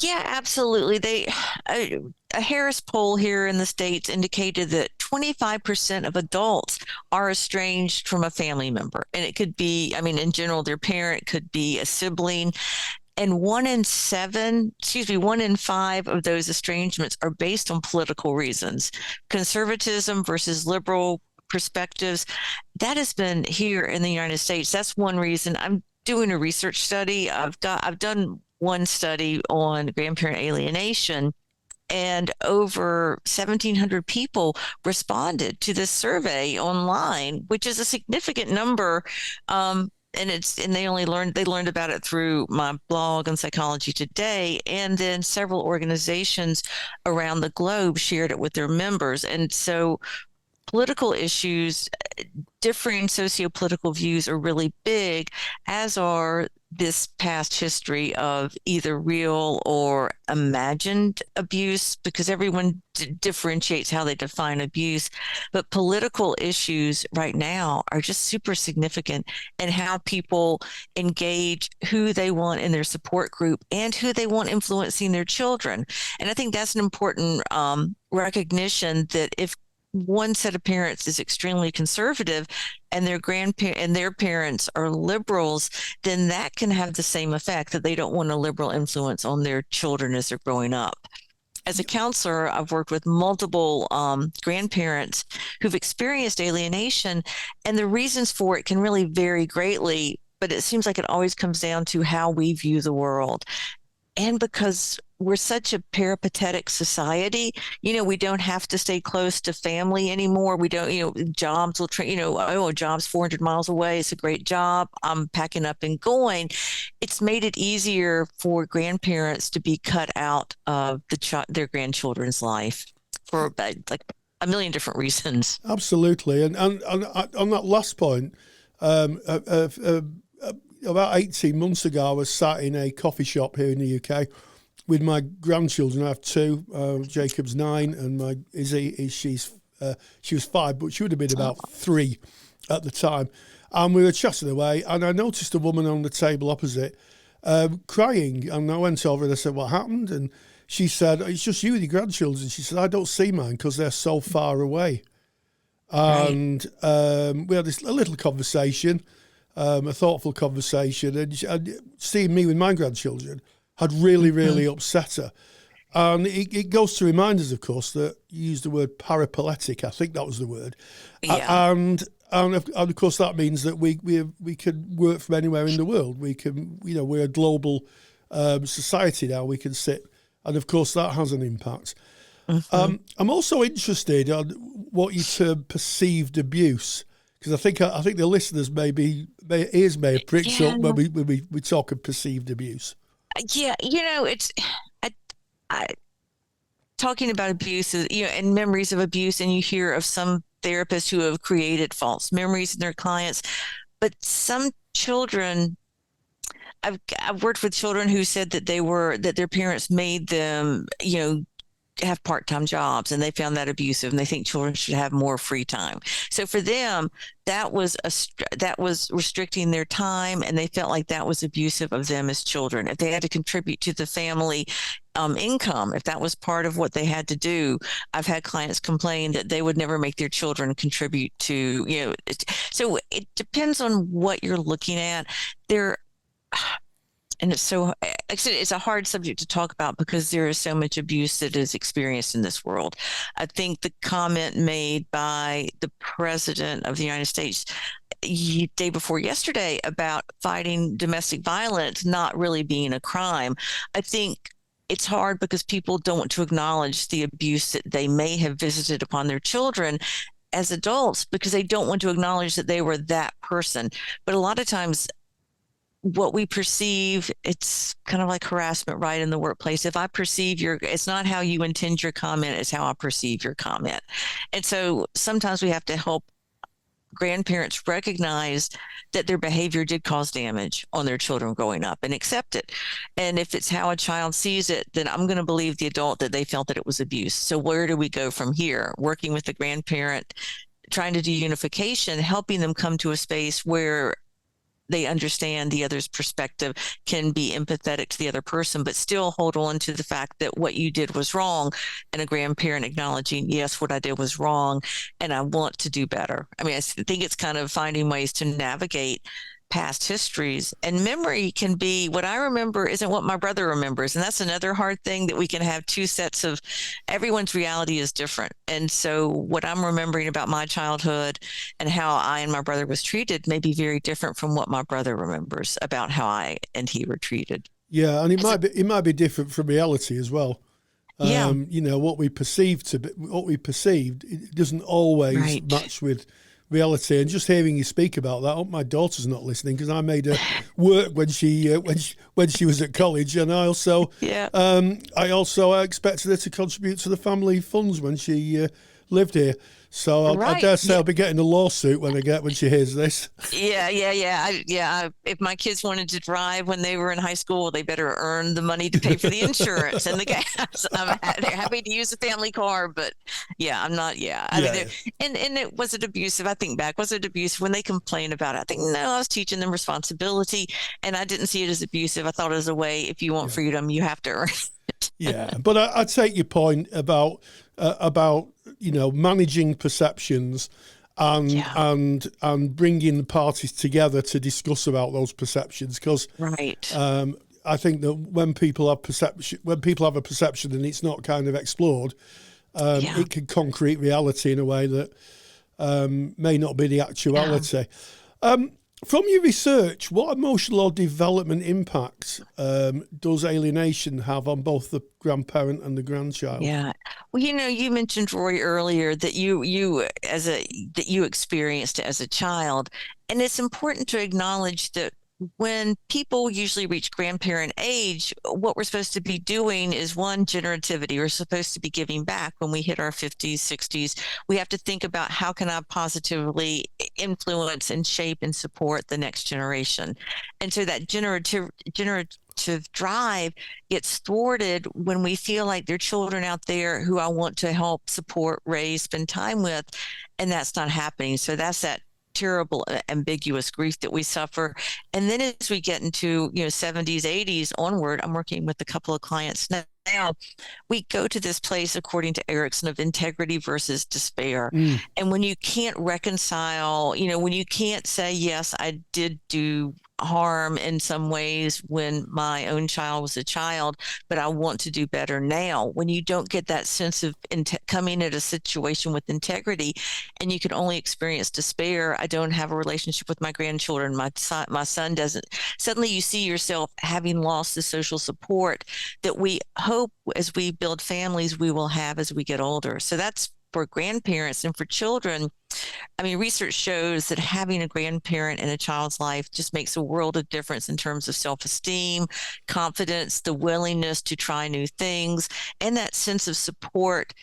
S5: Yeah, absolutely. A Harris poll here in the States indicated that 25% of adults are estranged from a family member. And it could be, in general, their parent, could be a sibling. And 1 in 5 of those estrangements are based on political reasons. Conservatism versus liberal perspectives. That has been here in the United States. That's one reason. I'm doing a research study. I've done one study on grandparent alienation, and over 1,700 people responded to this survey online, which is a significant number. And they learned about it through my blog on Psychology Today, and then several organizations around the globe shared it with their members. And so political issues, differing sociopolitical views are really big, as are this past history of either real or imagined abuse, because everyone differentiates how they define abuse. But political issues right now are just super significant, and how people engage who they want in their support group and who they want influencing their children. And I think that's an important recognition that if one set of parents is extremely conservative and their parents are liberals, then that can have the same effect, that they don't want a liberal influence on their children as they're growing up. As a counselor, I've worked with multiple grandparents who've experienced alienation, and the reasons for it can really vary greatly, but it seems like it always comes down to how we view the world. And because we're such a peripatetic society, we don't have to stay close to family anymore. We don't, jobs will, a job's 400 miles away. It's a great job. I'm packing up and going. It's made it easier for grandparents to be cut out of their grandchildren's life for like a million different reasons.
S2: Absolutely. And on that last point, about 18 months ago, I was sat in a coffee shop here in the UK with my grandchildren. I have two. Jacob's 9, and my Izzy she was 5, but she would have been about 3 at the time. And we were chatting away, and I noticed a woman on the table opposite crying. And I went over and I said, "What happened?" And she said, "It's just you with your grandchildren." She said, "I don't see mine because they're so far away." And we had a little conversation. A thoughtful conversation, and seeing me with my grandchildren had really, really upset her. And it goes to remind us, of course, that you used the word paraplegic. I think that was the word.
S5: Yeah.
S2: And of course, that means that we can work from anywhere in the world. We can, we're a global society now. We can sit, and of course, that has an impact. I'm also interested on what you term perceived abuse. Because I think the listeners ears may have pricked up when we talk of perceived abuse.
S5: Yeah, talking about abuse, and memories of abuse, and you hear of some therapists who have created false memories in their clients. But some children, I've worked with children who said that their parents made them, have part-time jobs, and they found that abusive, and they think children should have more free time. So for them, that was restricting their time, and they felt like that was abusive of them as children. If they had to contribute to the family income, if that was part of what they had to do, I've had clients complain that they would never make their children contribute to, so it depends on what you're looking at there. And it's a hard subject to talk about because there is so much abuse that is experienced in this world. I think the comment made by the president of the United States day before yesterday about fighting domestic violence not really being a crime, I think it's hard because people don't want to acknowledge the abuse that they may have visited upon their children as adults because they don't want to acknowledge that they were that person. But a lot of times, what we perceive, it's kind of like harassment, right, in the workplace. If I perceive it's not how you intend your comment, it's how I perceive your comment. And so sometimes we have to help grandparents recognize that their behavior did cause damage on their children growing up and accept it. And if it's how a child sees it, then I'm going to believe the adult that they felt that it was abuse. So where do we go from here? Working with the grandparent, trying to do unification, helping them come to a space where they understand the other's perspective, can be empathetic to the other person, but still hold on to the fact that what you did was wrong. And a grandparent acknowledging, yes, what I did was wrong, and I want to do better. I mean, I think it's kind of finding ways to navigate past histories. And memory can be, what I remember isn't what my brother remembers. And that's another hard thing, that we can have two sets of, everyone's reality is different. And so what I'm remembering about my childhood and how I and my brother was treated may be very different from what my brother remembers about how I and he were treated.
S2: Yeah, and it might be different from reality as well.
S5: Yeah.
S2: What we perceived, it doesn't always match with reality. And just hearing you speak about that, I hope my daughter's not listening, because I made her work when she was at college, and I also expected her to contribute to the family funds when she lived here. So I dare say I'll be getting a lawsuit when she hears this. If
S5: my kids wanted to drive when they were in high school, they better earn the money to pay for the insurance and the gas. They're happy to use a family car, but I'm not. And was it abusive? I think back, was it abusive when they complain about it? I think, no, I was teaching them responsibility, and I didn't see it as abusive. I thought it was a way, if you want freedom, you have to earn it.
S2: Yeah, but I take your point about managing perceptions and bringing the parties together to discuss about those perceptions, because I think that when people have a perception and it's not kind of explored, it can concrete reality in a way that may not be the actuality. From your research, what emotional or development impacts does alienation have on both the grandparent and the grandchild?
S5: Yeah. Well, you mentioned, Rory, earlier that you experienced it as a child. And it's important to acknowledge that when people usually reach grandparent age, what we're supposed to be doing is, one, generativity. We're supposed to be giving back when we hit our 50s, 60s. We have to think about, how can I positively influence and shape and support the next generation? And so that generative drive gets thwarted when we feel like there are children out there who I want to help, support, raise, spend time with, and that's not happening. So that's that terrible, ambiguous grief that we suffer. And then as we get into 70s, 80s onward, I'm working with a couple of clients now, we go to this place, according to Erickson, of integrity versus despair. And when you can't reconcile, when you can't say, yes, I did do harm in some ways when my own child was a child, but I want to do better now. When you don't get that sense of coming at a situation with integrity, and you can only experience despair, I don't have a relationship with my grandchildren, my son doesn't. Suddenly you see yourself having lost the social support that we hope, as we build families, we will have as we get older. So that's for grandparents. And for children, I mean, research shows that having a grandparent in a child's life just makes a world of difference in terms of self-esteem, confidence, the willingness to try new things, and that sense of support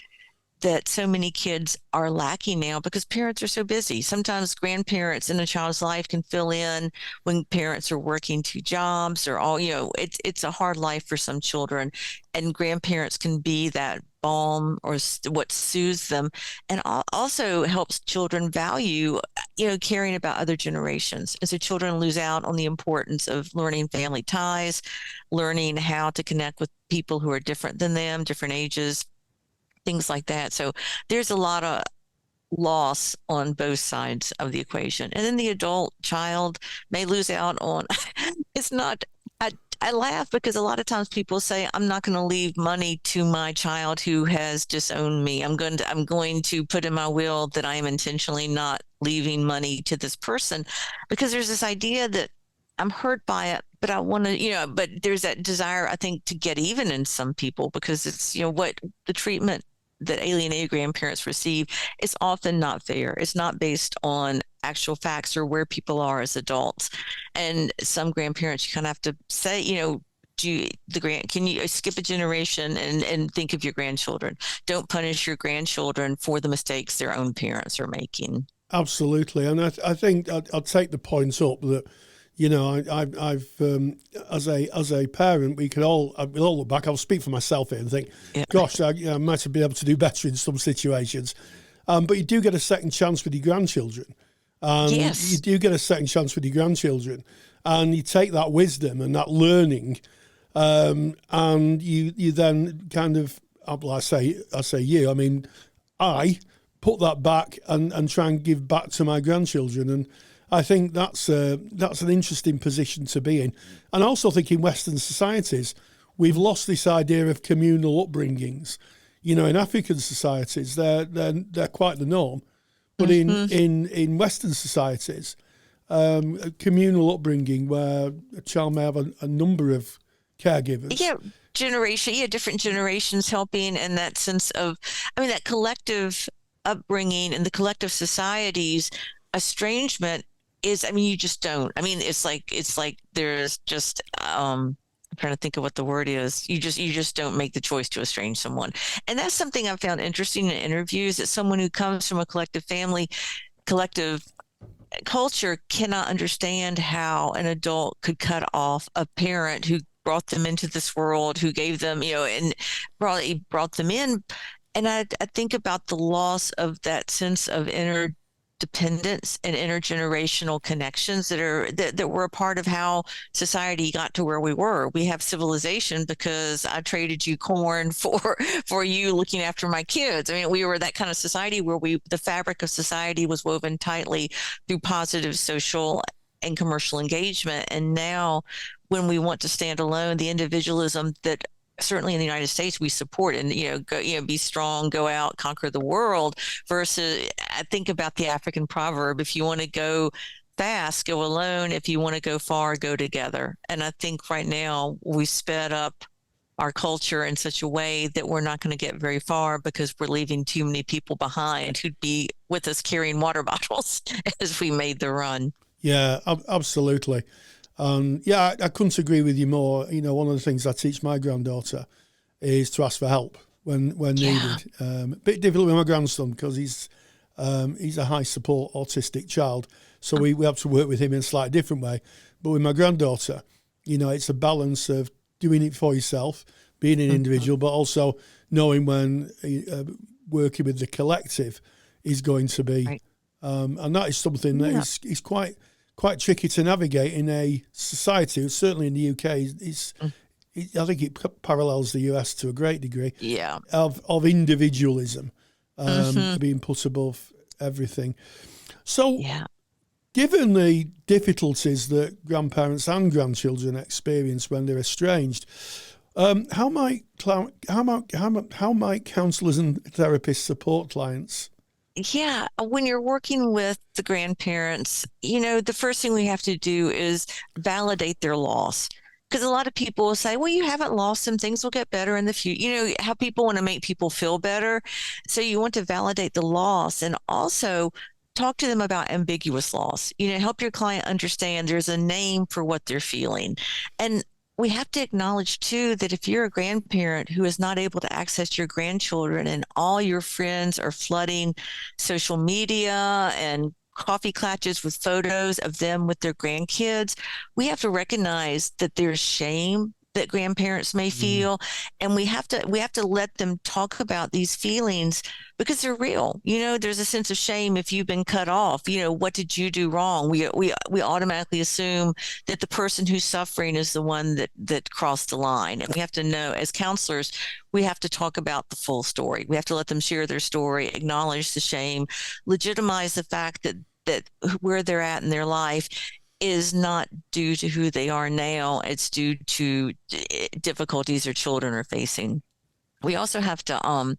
S5: that so many kids are lacking now because parents are so busy. Sometimes grandparents in a child's life can fill in when parents are working two jobs or all, it's a hard life for some children, and grandparents can be that balm or what soothes them, and also helps children value, caring about other generations. And so children lose out on the importance of learning family ties, learning how to connect with people who are different than them, different ages, things like that. So there's a lot of loss on both sides of the equation. And then the adult child may lose out on, it's not, I laugh because a lot of times people say, I'm not going to leave money to my child who has disowned me. I'm going to put in my will that I am intentionally not leaving money to this person, because there's this idea that I'm hurt by it, but I want to, but there's that desire, I think, to get even in some people, because it's, what the treatment that alienated grandparents receive is often not fair. It's not based on actual facts or where people are as adults. And some grandparents, you kind of have to say, can you skip a generation and think of your grandchildren? Don't punish your grandchildren for the mistakes their own parents are making.
S2: Absolutely. And I think I'll take the point up that, I've as a parent, we'll all look back. I'll speak for myself here and think, gosh, I might have been able to do better in some situations. But you do get a second chance with your grandchildren.
S5: Yes.
S2: You do get a second chance with your grandchildren, and you take that wisdom and that learning, and you then kind of, I put that back and try and give back to my grandchildren. And I think that's an interesting position to be in. And I also think in Western societies, we've lost this idea of communal upbringings. In African societies, they're quite the norm. But in Western societies, communal upbringing, where a child may have a number of caregivers.
S5: Yeah, different generations helping, and that sense of, that collective upbringing and the collective society's estrangement is, you just don't. It's like there's just, I'm trying to think of what the word is. You just don't make the choice to estrange someone. And that's something I've found interesting in interviews, that someone who comes from a collective family, collective culture cannot understand how an adult could cut off a parent who brought them into this world, who gave them, and brought them in. And I think about the loss of that sense of interdependence and intergenerational connections that were a part of how society got to where we were. We have civilization because I traded you corn for you looking after my kids. We were that kind of society where the fabric of society was woven tightly through positive social and commercial engagement. And now, when we want to stand alone, the individualism that certainly in the United States we support, and be strong, go out, conquer the world, versus I think about the African proverb, if you want to go fast, go alone. If you want to go far, go together. And I think right now we sped up our culture in such a way that we're not going to get very far, because we're leaving too many people behind who'd be with us carrying water bottles as we made the run.
S2: Yeah, absolutely. I couldn't agree with you more. One of the things I teach my granddaughter is to ask for help when needed. A bit difficult with my grandson because he's a high support autistic child, so we have to work with him in a slightly different way. But with my granddaughter, it's a balance of doing it for yourself, being an individual, but also knowing when working with the collective is going to be, right. And that is something that is quite tricky to navigate in a society. Certainly in the UK, I think it parallels the US to a great degree.
S5: Yeah,
S2: of individualism being put above everything. So, given the difficulties that grandparents and grandchildren experience when they're estranged, how might counsellors and therapists support clients?
S5: Yeah, when you're working with the grandparents, the first thing we have to do is validate their loss. Because a lot of people will say, well, you haven't lost them. Things will get better in the future. How people want to make people feel better. So you want to validate the loss, and also talk to them about ambiguous loss. Help your client understand there's a name for what they're feeling. And we have to acknowledge too that if you're a grandparent who is not able to access your grandchildren and all your friends are flooding social media and coffee clutches with photos of them with their grandkids, we have to recognize that there's shame that grandparents may feel, and we have to let them talk about these feelings because they're real. There's a sense of shame if you've been cut off. What did you do wrong? We automatically assume that the person who's suffering is the one that crossed the line, and we have to know, as counselors, we have to talk about the full story. We have to let them share their story, acknowledge the shame, legitimize the fact that where they're at in their life is not due to who they are now. It's due to difficulties their children are facing. We also have to, kind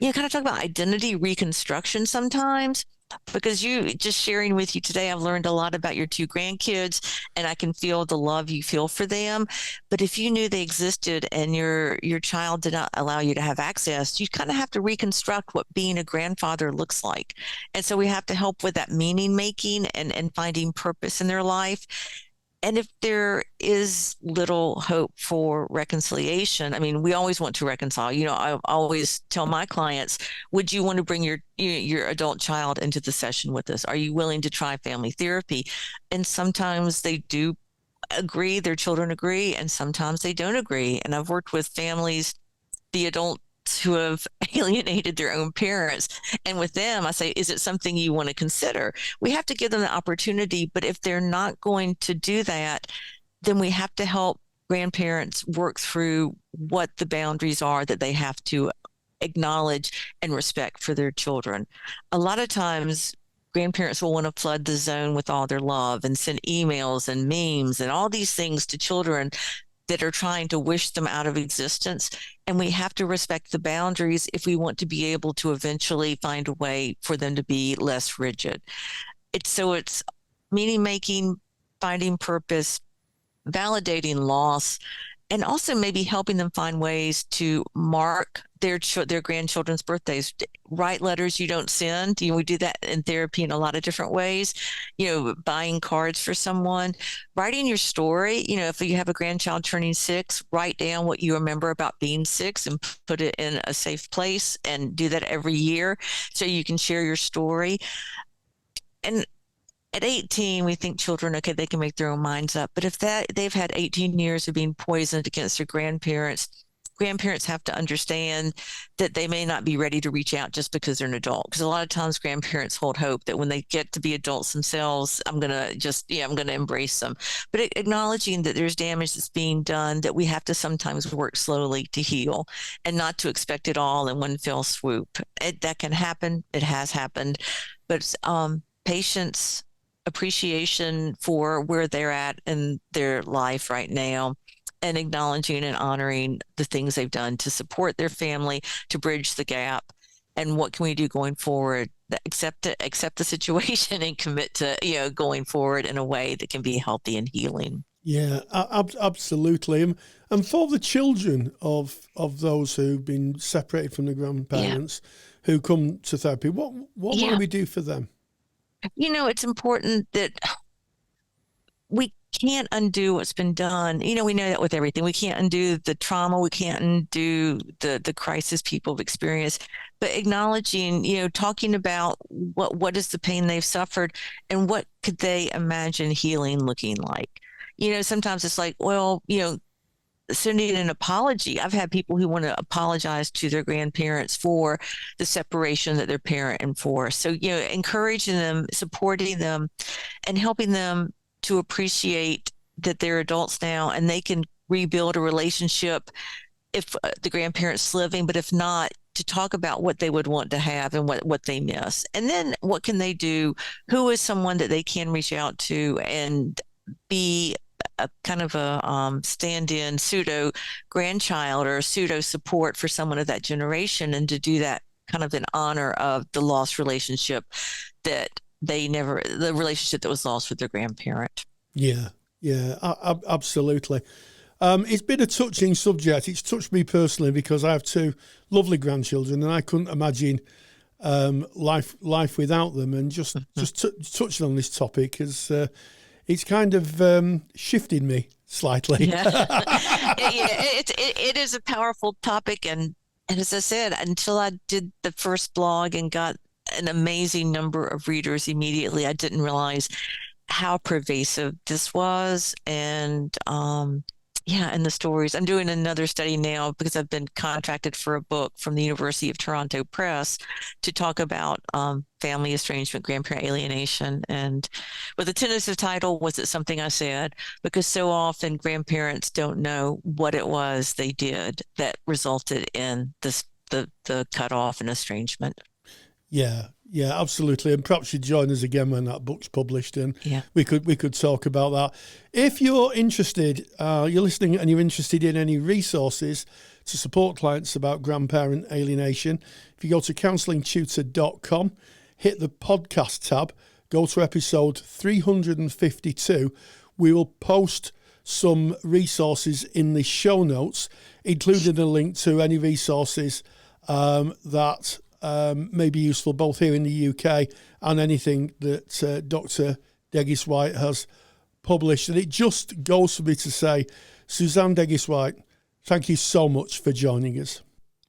S5: of talk about identity reconstruction sometimes, because just sharing with you today, I've learned a lot about your two grandkids, and I can feel the love you feel for them. But if you knew they existed and your child did not allow you to have access, you kind of have to reconstruct what being a grandfather looks like. And so we have to help with that meaning making and finding purpose in their life. And if there is little hope for reconciliation, I mean, we always want to reconcile. I always tell my clients, would you want to bring your adult child into the session with us? Are you willing to try family therapy? And sometimes they do agree, their children agree, and sometimes they don't agree. And I've worked with families, the adults who have alienated their own parents. And with them, I say, is it something you want to consider? We have to give them the opportunity, but if they're not going to do that, then we have to help grandparents work through what the boundaries are that they have to acknowledge and respect for their children. A lot of times, grandparents will want to flood the zone with all their love and send emails and memes and all these things to children that are trying to wish them out of existence. And we have to respect the boundaries if we want to be able to eventually find a way for them to be less rigid. It's meaning making, finding purpose, validating loss, and also maybe helping them find ways to mark their grandchildren's birthdays. Write letters you don't send. We do that in therapy in a lot of different ways. Buying cards for someone, writing your story. If you have a grandchild turning 6, write down what you remember about being 6 and put it in a safe place, and do that every year so you can share your story. And at 18, we think children, okay, they can make their own minds up. But if they've had 18 years of being poisoned against their grandparents have to understand that they may not be ready to reach out just because they're an adult. Because a lot of times grandparents hold hope that when they get to be adults themselves, I'm going to embrace them. But acknowledging that there's damage that's being done, that we have to sometimes work slowly to heal and not to expect it all in one fell swoop. That can happen. It has happened. But patience, appreciation for where they're at in their life right now, and acknowledging and honoring the things they've done to support their family, to bridge the gap. And what can we do going forward? Accept the situation and commit to, going forward in a way that can be healthy and healing.
S2: Yeah, absolutely. And for the children of those who've been separated from the grandparents who come to therapy, what might we do for them?
S5: It's important that we can't undo what's been done. We know that with everything. We can't undo the trauma. We can't undo the crisis people have experienced. But acknowledging, talking about what is the pain they've suffered and what could they imagine healing looking like. Sometimes it's like, sending an apology. I've had people who want to apologize to their grandparents for the separation that they're parenting for. So, encouraging them, supporting them, and helping them to appreciate that they're adults now and they can rebuild a relationship if the grandparent's living, but if not, to talk about what they would want to have and what they miss. And then what can they do? Who is someone that they can reach out to and be a kind of a stand-in pseudo grandchild or pseudo support for someone of that generation, and to do that kind of in honor of the lost relationship the relationship that was lost with their grandparent.
S2: Yeah, absolutely. It's been a touching subject. It's touched me personally because I have 2 lovely grandchildren, and I couldn't imagine life without them. And just touching on this topic has it's kind of shifted me slightly.
S5: It is a powerful topic, and as I said, until I did the first blog and got an amazing number of readers immediately, I didn't realize how pervasive this was. And and the stories. I'm doing another study now because I've been contracted for a book from the University of Toronto Press to talk about family estrangement, grandparent alienation. And with the tentative title, Was It Something I Said? Because so often grandparents don't know what it was they did that resulted in this, the cutoff and estrangement.
S2: Yeah, absolutely. And perhaps you'd join us again when that book's published, and we could talk about that. If you're interested, you're listening and you're interested in any resources to support clients about grandparent alienation, if you go to counsellingtutor.com, hit the podcast tab, go to episode 352, we will post some resources in the show notes, including a link to any resources that may be useful both here in the UK and anything that Dr. Degges-White has published. And it just goes for me to say, Suzanne Degges-White, thank you so much for joining us.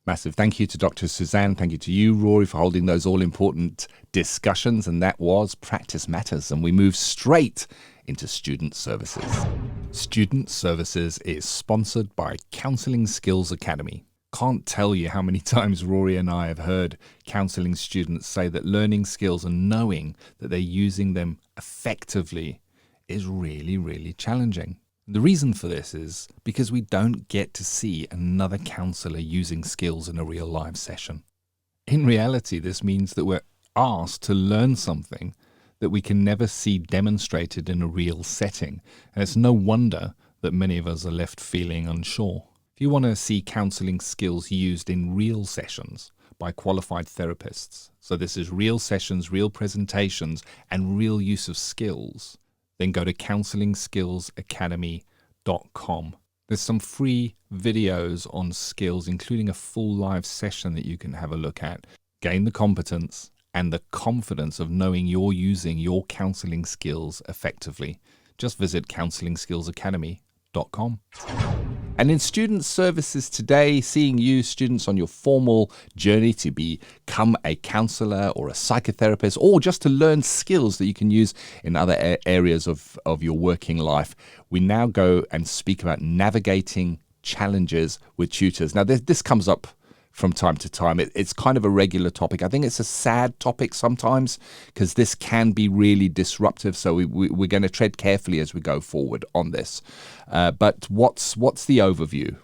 S1: Massive thank you to Dr. Suzanne. Thank you to you, Rory, for holding those all-important discussions. And that was Practice Matters. And we move straight into Student Services. Student Services is sponsored by Counselling Skills Academy. Can't tell you how many times Rory and I have heard counselling students say that learning skills and knowing that they're using them effectively is really, really challenging. The reason for this is because we don't get to see another counsellor using skills in a real live session. In reality, this means that we're asked to learn something that we can never see demonstrated in a real setting. And it's no wonder that many of us are left feeling unsure. If you want to see counselling skills used in real sessions by qualified therapists, so this is real sessions, real presentations, and real use of skills, then go to counsellingskillsacademy.com. There's some free videos on skills, including a full live session that you can have a look at. Gain the competence and the confidence of knowing you're using your counselling skills effectively. Just visit counsellingskillsacademy.com. And in Student Services today, seeing you students on your formal journey to become a counsellor or a psychotherapist, or just to learn skills that you can use in other areas of your working life, we now go and speak about navigating challenges with tutors. Now, this comes up from time to time. It's kind of a regular topic. I think it's a sad topic sometimes because this can be really disruptive. So we're going to tread carefully as we go forward on this. But what's the overview?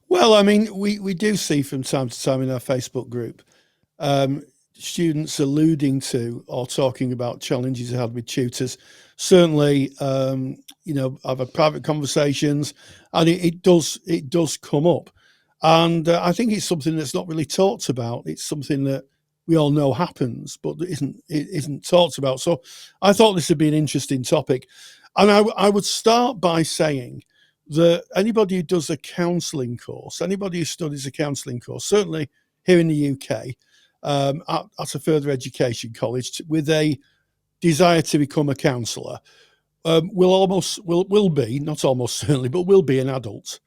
S2: Well, I mean, we do see from time to time in our Facebook group students alluding to or talking about challenges they had with tutors. Certainly, I've had private conversations, and it does come up. And I think it's something that's not really talked about. It's something that we all know happens, but isn't talked about. So I thought this would be an interesting topic. And I would start by saying that anybody who does a counselling course, anybody who studies a counselling course, certainly here in the UK, at a further education college with a desire to become a counsellor, will be, not almost certainly, but will be an adult.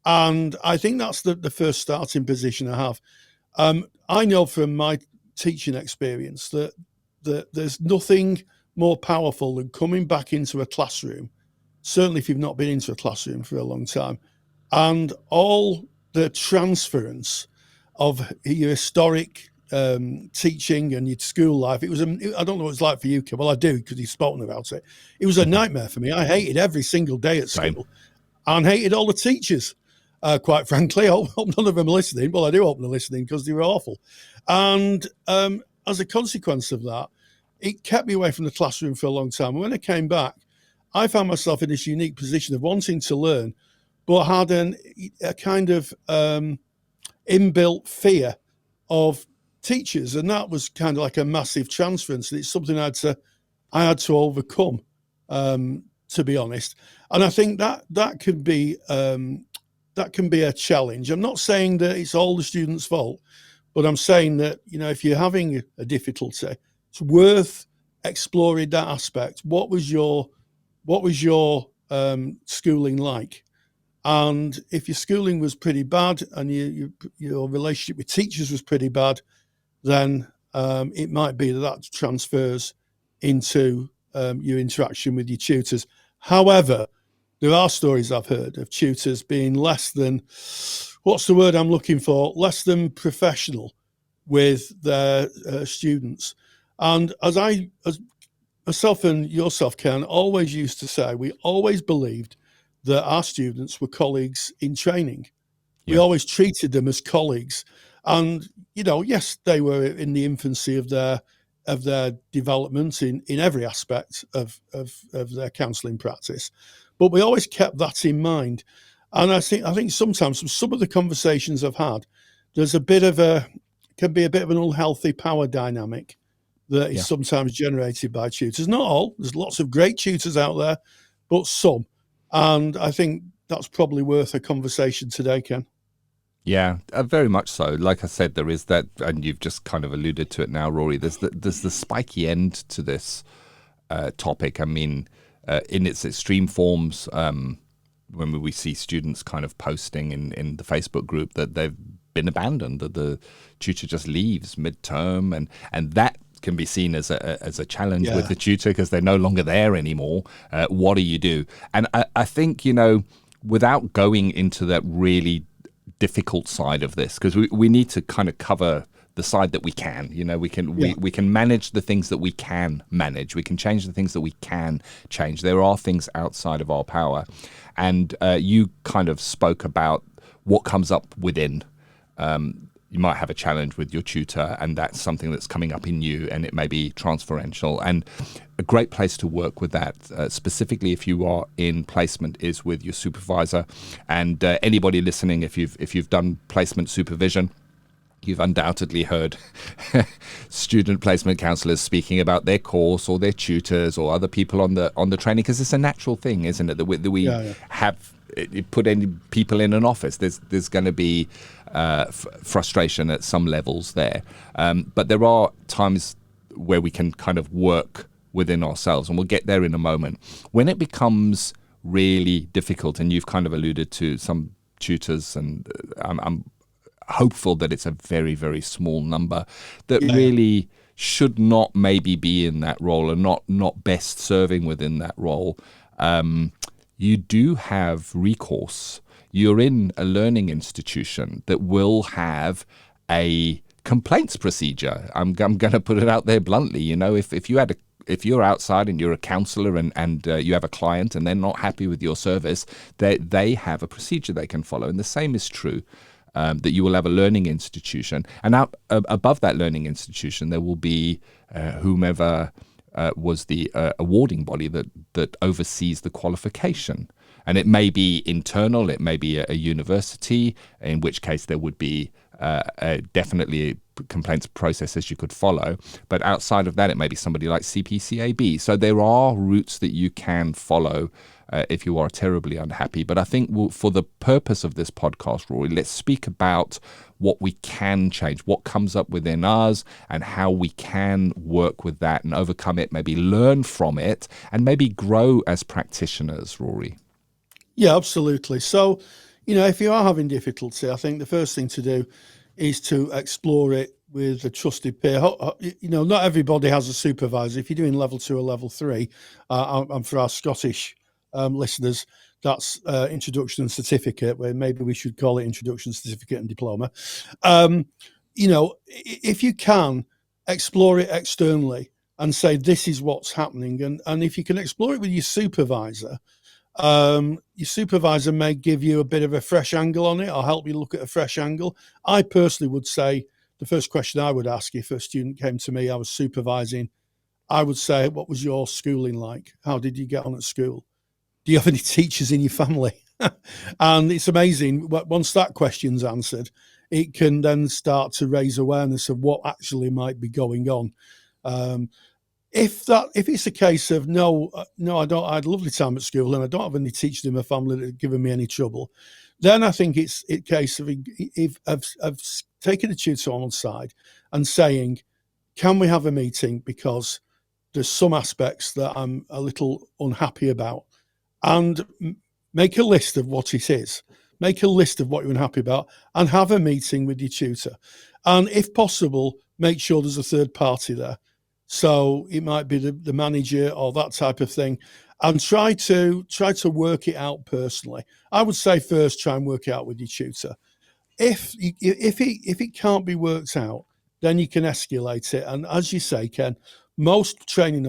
S2: And I think that's the first starting position I have. I know from my teaching experience that there's nothing more powerful than coming back into a classroom, certainly if you've not been into a classroom for a long time, and all the transference of your historic teaching and your school life. I don't know what it's like for you, Kim. Well, I do, because you've spoken about it. It was a nightmare for me. I hated every single day at school and hated all the teachers. Quite frankly, I hope none of them are listening. Well, I do hope they're listening because they were awful. And as a consequence of that, it kept me away from the classroom for a long time. And when I came back, I found myself in this unique position of wanting to learn, but had a kind of inbuilt fear of teachers. And that was kind of like a massive transference. And it's something I had to overcome, to be honest. And I think that can be a challenge. I'm not saying that it's all the students' fault, But I'm saying that, if you're having a difficulty, it's worth exploring that aspect. What was your schooling like? And if your schooling was pretty bad and your relationship with teachers was pretty bad, then it might be that transfers into your interaction with your tutors. However, there are stories I've heard of tutors being less than, what's the word I'm looking for? Less than professional with their students. And as myself and yourself, Ken, always used to say, we always believed that our students were colleagues in training. We always treated them as colleagues. And, yes, they were in the infancy of their development in every aspect of their counselling practice. But we always kept that in mind. And I think sometimes from some of the conversations I've had, there's can be a bit of an unhealthy power dynamic that is sometimes generated by tutors. Not all. There's lots of great tutors out there, but some. And I think that's probably worth a conversation today, Ken.
S1: Yeah, very much so. Like I said, there is that, and you've just kind of alluded to it now, Rory. There's the spiky end to this topic. I mean, in its extreme forms, when we see students kind of posting in the Facebook group that they've been abandoned, that the tutor just leaves mid-term, and that can be seen as a challenge with the tutor because they're no longer there anymore. What do you do? And I think, without going into that really difficult side of this, because we need to kind of cover the side that we can. We can manage the things that we can manage. We can change the things that we can change. There are things outside of our power. And you kind of spoke about what comes up within. You might have a challenge with your tutor, and that's something that's coming up in you, and it may be transferential. And a great place to work with that, specifically if you are in placement, is with your supervisor. And anybody listening, if you've done placement supervision, you've undoubtedly heard student placement counselors speaking about their course or their tutors or other people on the training, because it's a natural thing, isn't it, that we have put any people in an office. There's going to be frustration at some levels there, but there are times where we can kind of work within ourselves, and we'll get there in a moment. When it becomes really difficult, and you've kind of alluded to some tutors, and I'm hopeful that it's a very, very small number that really should not maybe be in that role and not best serving within that role. You do have recourse. You're in a learning institution that will have a complaints procedure. I'm going to put it out there bluntly. If you're outside and you're a counsellor and you have a client and they're not happy with your service, they have a procedure they can follow. And the same is true, that you will have a learning institution. And out above that learning institution, there will be whomever was the awarding body that oversees the qualification. And it may be internal, it may be a university, in which case there would be definitely complaints processes you could follow. But outside of that, it may be somebody like CPCAB. So there are routes that you can follow if you are terribly unhappy. But I think for the purpose of this podcast, Rory, let's speak about what we can change, what comes up within us, and how we can work with that and overcome it, maybe learn from it, and maybe grow as practitioners, Rory.
S2: Yeah, absolutely. So, if you are having difficulty, I think the first thing to do is to explore it with a trusted peer. Not everybody has a supervisor. If you're doing level 2 or level 3, and for our Scottish listeners, that's introduction and certificate, where maybe we should call it introduction, certificate and diploma. If you can explore it externally and say, this is what's happening. And if you can explore it with your supervisor may give you a bit of a fresh angle on it or help you look at a fresh angle. I personally would say the first question I would ask if a student came to me, I was supervising, I would say, what was your schooling like? How did you get on at school? Do you have any teachers in your family? And it's amazing. Once that question's answered, it can then start to raise awareness of what actually might be going on. If it's a case of no, I don't. I had a lovely time at school, and I don't have any teachers in my family that have given me any trouble, then I think it's a case of taking the tutor on side and saying, can we have a meeting because there's some aspects that I'm a little unhappy about, and make a list of what it is. Make a list of what you're unhappy about and have a meeting with your tutor. And if possible, make sure there's a third party there. So it might be the manager or that type of thing, and try to work it out personally. I would say first try and work it out with your tutor. If it can't be worked out, then you can escalate it. And as you say, Ken, all training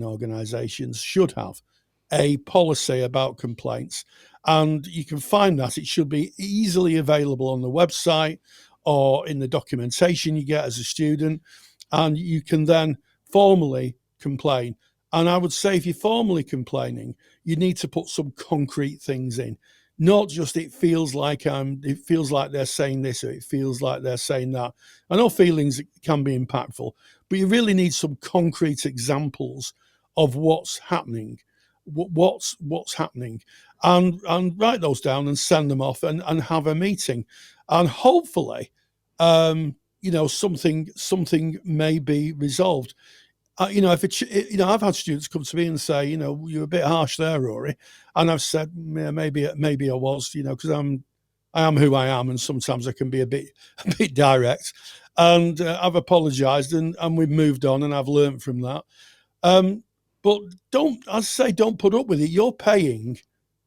S2: organisations should have a policy about complaints, and you can find that it should be easily available on the website or in the documentation you get as a student, and you can then formally complain. And I would say if you're formally complaining, you need to put some concrete things in, not just it feels like they're saying this or it feels like they're saying that. I know feelings can be impactful, but you really need some concrete examples of what's happening. What's happening, and write those down and send them off and have a meeting, and hopefully, something may be resolved. I've had students come to me and say, you're a bit harsh there, Rory, and I've said, yeah, maybe I was, because I am who I am, and sometimes I can be a bit direct, and I've apologised and we've moved on, and I've learned from that. But don't put up with it. You're paying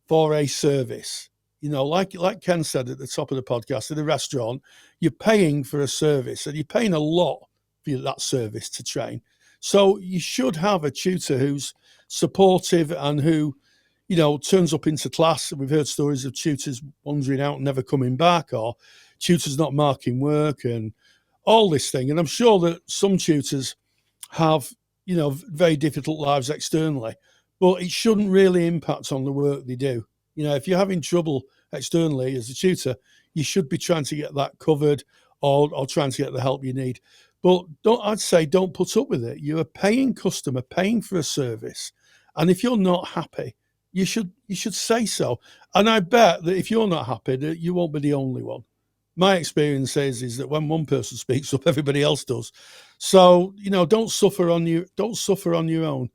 S2: for a service. Like Ken said at the top of the podcast, at a restaurant, you're paying for a service, and you're paying a lot for that service to train. So you should have a tutor who's supportive and who, turns up into class. We've heard stories of tutors wandering out and never coming back, or tutors not marking work and all this thing. And I'm sure that some tutors have very difficult lives externally, but it shouldn't really impact on the work they do. If you're having trouble externally as a tutor, you should be trying to get that covered or trying to get the help you need. But don't put up with it. You're a paying customer, paying for a service. And if you're not happy, you should say so. And I bet that if you're not happy, that you won't be the only one. My experience is that when one person speaks up, everybody else does. So, don't suffer on your own.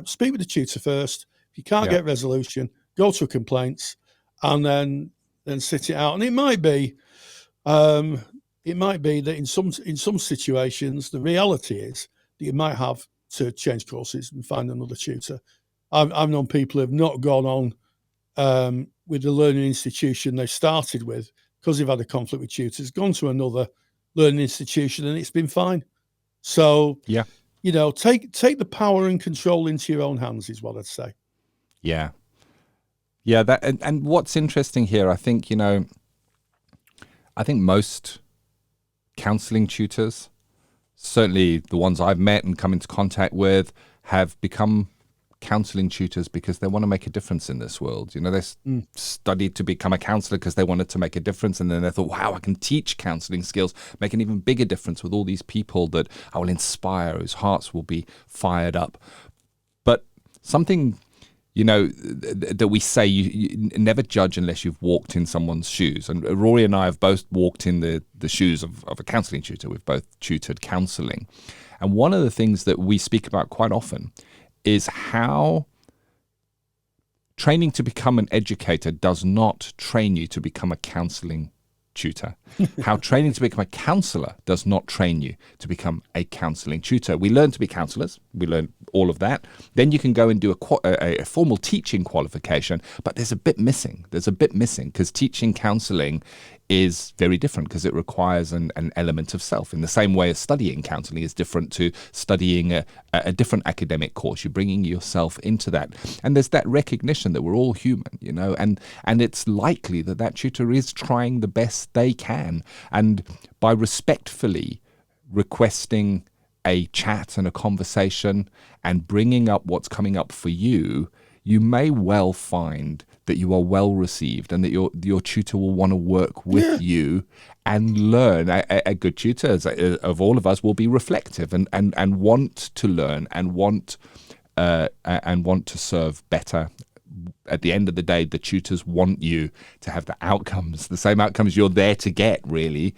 S2: Speak with the tutor first. If you can't get resolution, go to complaints, and then sit it out. And it might be that in some situations, the reality is that you might have to change courses and find another tutor. I've known people who have not gone on with the learning institution they started with because they've had a conflict with tutors, gone to another learning institution, and it's been fine. So, take the power and control into your own hands is what I'd say.
S1: Yeah. Yeah. That and what's interesting here, I think most counselling tutors, certainly the ones I've met and come into contact with, have become counselling tutors because they want to make a difference in this world. They studied to become a counsellor because they wanted to make a difference, and then they thought, wow, I can teach counselling skills, make an even bigger difference with all these people that I will inspire, whose hearts will be fired up. But something that we say, you never judge unless you've walked in someone's shoes. And Rory and I have both walked in the shoes of a counselling tutor. We've both tutored counselling. And one of the things that we speak about quite often is how training to become an educator does not train you to become a counselling tutor. How training to become a counsellor does not train you to become a counselling tutor. We learn to be counsellors. We learn all of that. Then you can go and do a formal teaching qualification, but there's a bit missing. Because teaching counselling is very different because it requires an element of self. In the same way as studying counselling is different to studying a different academic course. You're bringing yourself into that. And there's that recognition that we're all human, and it's likely that tutor is trying the best they can. And by respectfully requesting a chat and a conversation and bringing up what's coming up for you, you may well find that you are well received and that your tutor will want to work with you and learn. A good tutor, of all of us, will be reflective and want to learn and want to serve better at the end of the day, the tutors want you to have the outcomes, the same outcomes you're there to get, really.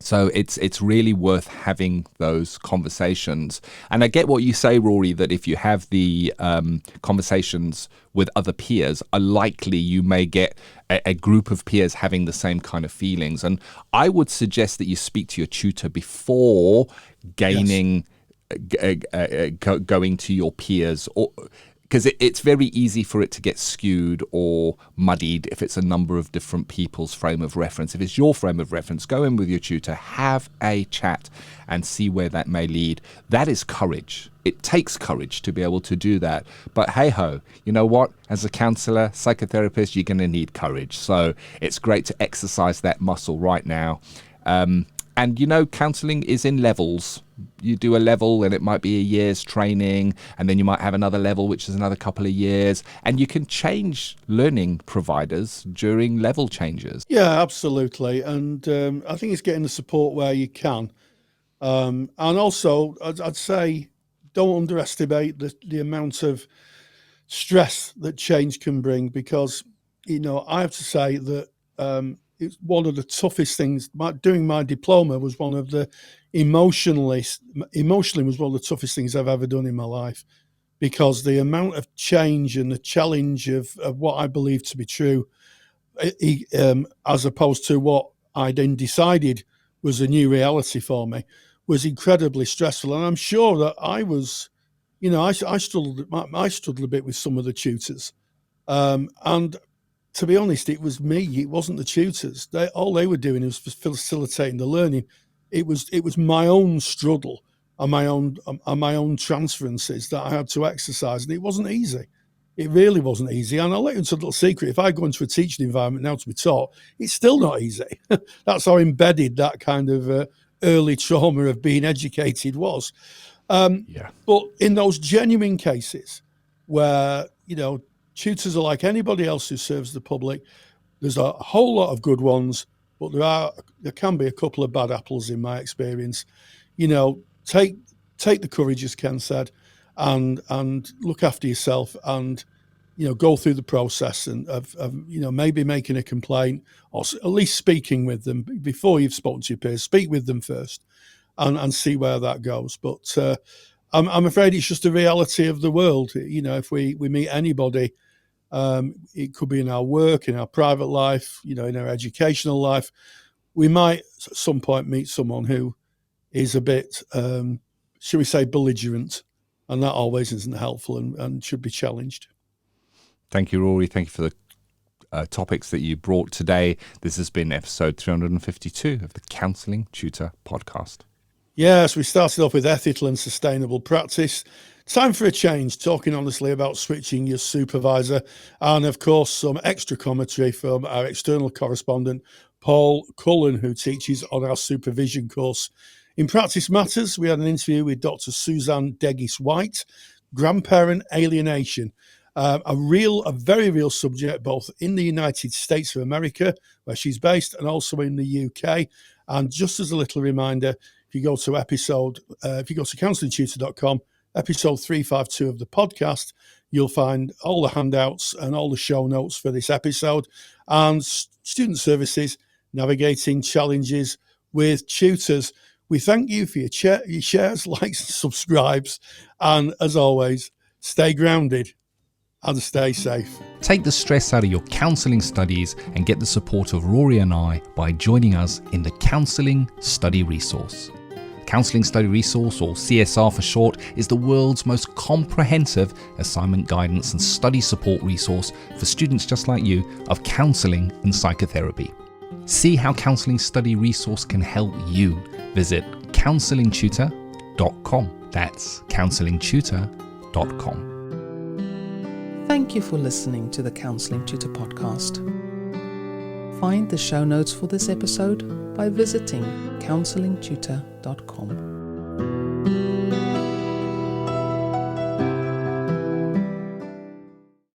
S1: So it's really worth having those conversations. And I get what you say, Rory, that if you have the conversations with other peers, likely you may get a group of peers having the same kind of feelings. And I would suggest that you speak to your tutor before gaining, going to your peers, or because it's very easy for it to get skewed or muddied if it's a number of different people's frame of reference. If it's your frame of reference, go in with your tutor, have a chat and see where that may lead. That is courage. It takes courage to be able to do that. But hey-ho, you know what? As a counsellor, psychotherapist, you're going to need courage. So it's great to exercise that muscle right now. And, you know, counselling is in levels. You do a level and it might be a year's training, and then you might have another level, which is another couple of years. And you can change learning providers during level changes.
S2: Yeah, absolutely. And I think it's getting the support where you can. And also, I'd say don't underestimate the amount of stress that change can bring, because, you know, I have to say that it's one of the toughest things. Doing my diploma was one of the emotionally was one of the toughest things I've ever done in my life, because the amount of change and the challenge of what I believe to be true, as opposed to what I then decided was a new reality for me, was incredibly stressful. And I'm sure that I was, you know, I struggled a bit with some of the tutors, and to be honest, it was me. It wasn't the tutors. All they were doing was facilitating the learning. It was my own struggle and my own transferences that I had to exercise, and it wasn't easy. It really wasn't easy. And I'll let you into a little secret. If I go into a teaching environment now to be taught, it's still not easy. That's how embedded that kind of early trauma of being educated was. But in those genuine cases where, you know, tutors are like anybody else who serves the public, there's a whole lot of good ones, but there can be a couple of bad apples in my experience. You know, take the courage, as Ken said, and look after yourself, and, you know, go through the process and of you know, maybe making a complaint, or at least speaking with them before you've spoken to your peers. Speak with them first and see where that goes. But I'm afraid it's just a reality of the world. You know, if we meet anybody, it could be in our work, in our private life, you know, in our educational life, we might at some point meet someone who is a bit, shall we say, belligerent, and that always isn't helpful and should be challenged.
S1: Thank you, Rory. Thank you for the topics that you brought today. This has been episode 352 of the Counselling Tutor Podcast. Yes,
S2: we started off with ethical and sustainable practice. Time for a change, talking honestly about switching your supervisor, and of course some extra commentary from our external correspondent, Paul Cullen, who teaches on our supervision course. In Practice Matters, we had an interview with Dr. Suzanne Degges-White, grandparent alienation, a very real subject, both in the United States of America, where she's based, and also in the UK. And just as a little reminder, if you go to counsellingtutor.com, episode 352 of the podcast, you'll find all the handouts and all the show notes for this episode, and student services, navigating challenges with tutors. We thank you for your shares, likes, and subscribes. And as always, stay grounded and stay safe.
S1: Take the stress out of your counselling studies and get the support of Rory and I by joining us in the Counselling Study Resource. Counselling Study Resource, or CSR for short, is the world's most comprehensive assignment guidance and study support resource for students just like you of counselling and psychotherapy. See how Counselling Study Resource can help you. Visit counsellingtutor.com. That's counsellingtutor.com.
S3: Thank you for listening to the Counselling Tutor Podcast. Find the show notes for this episode by visiting counsellingtutor.com.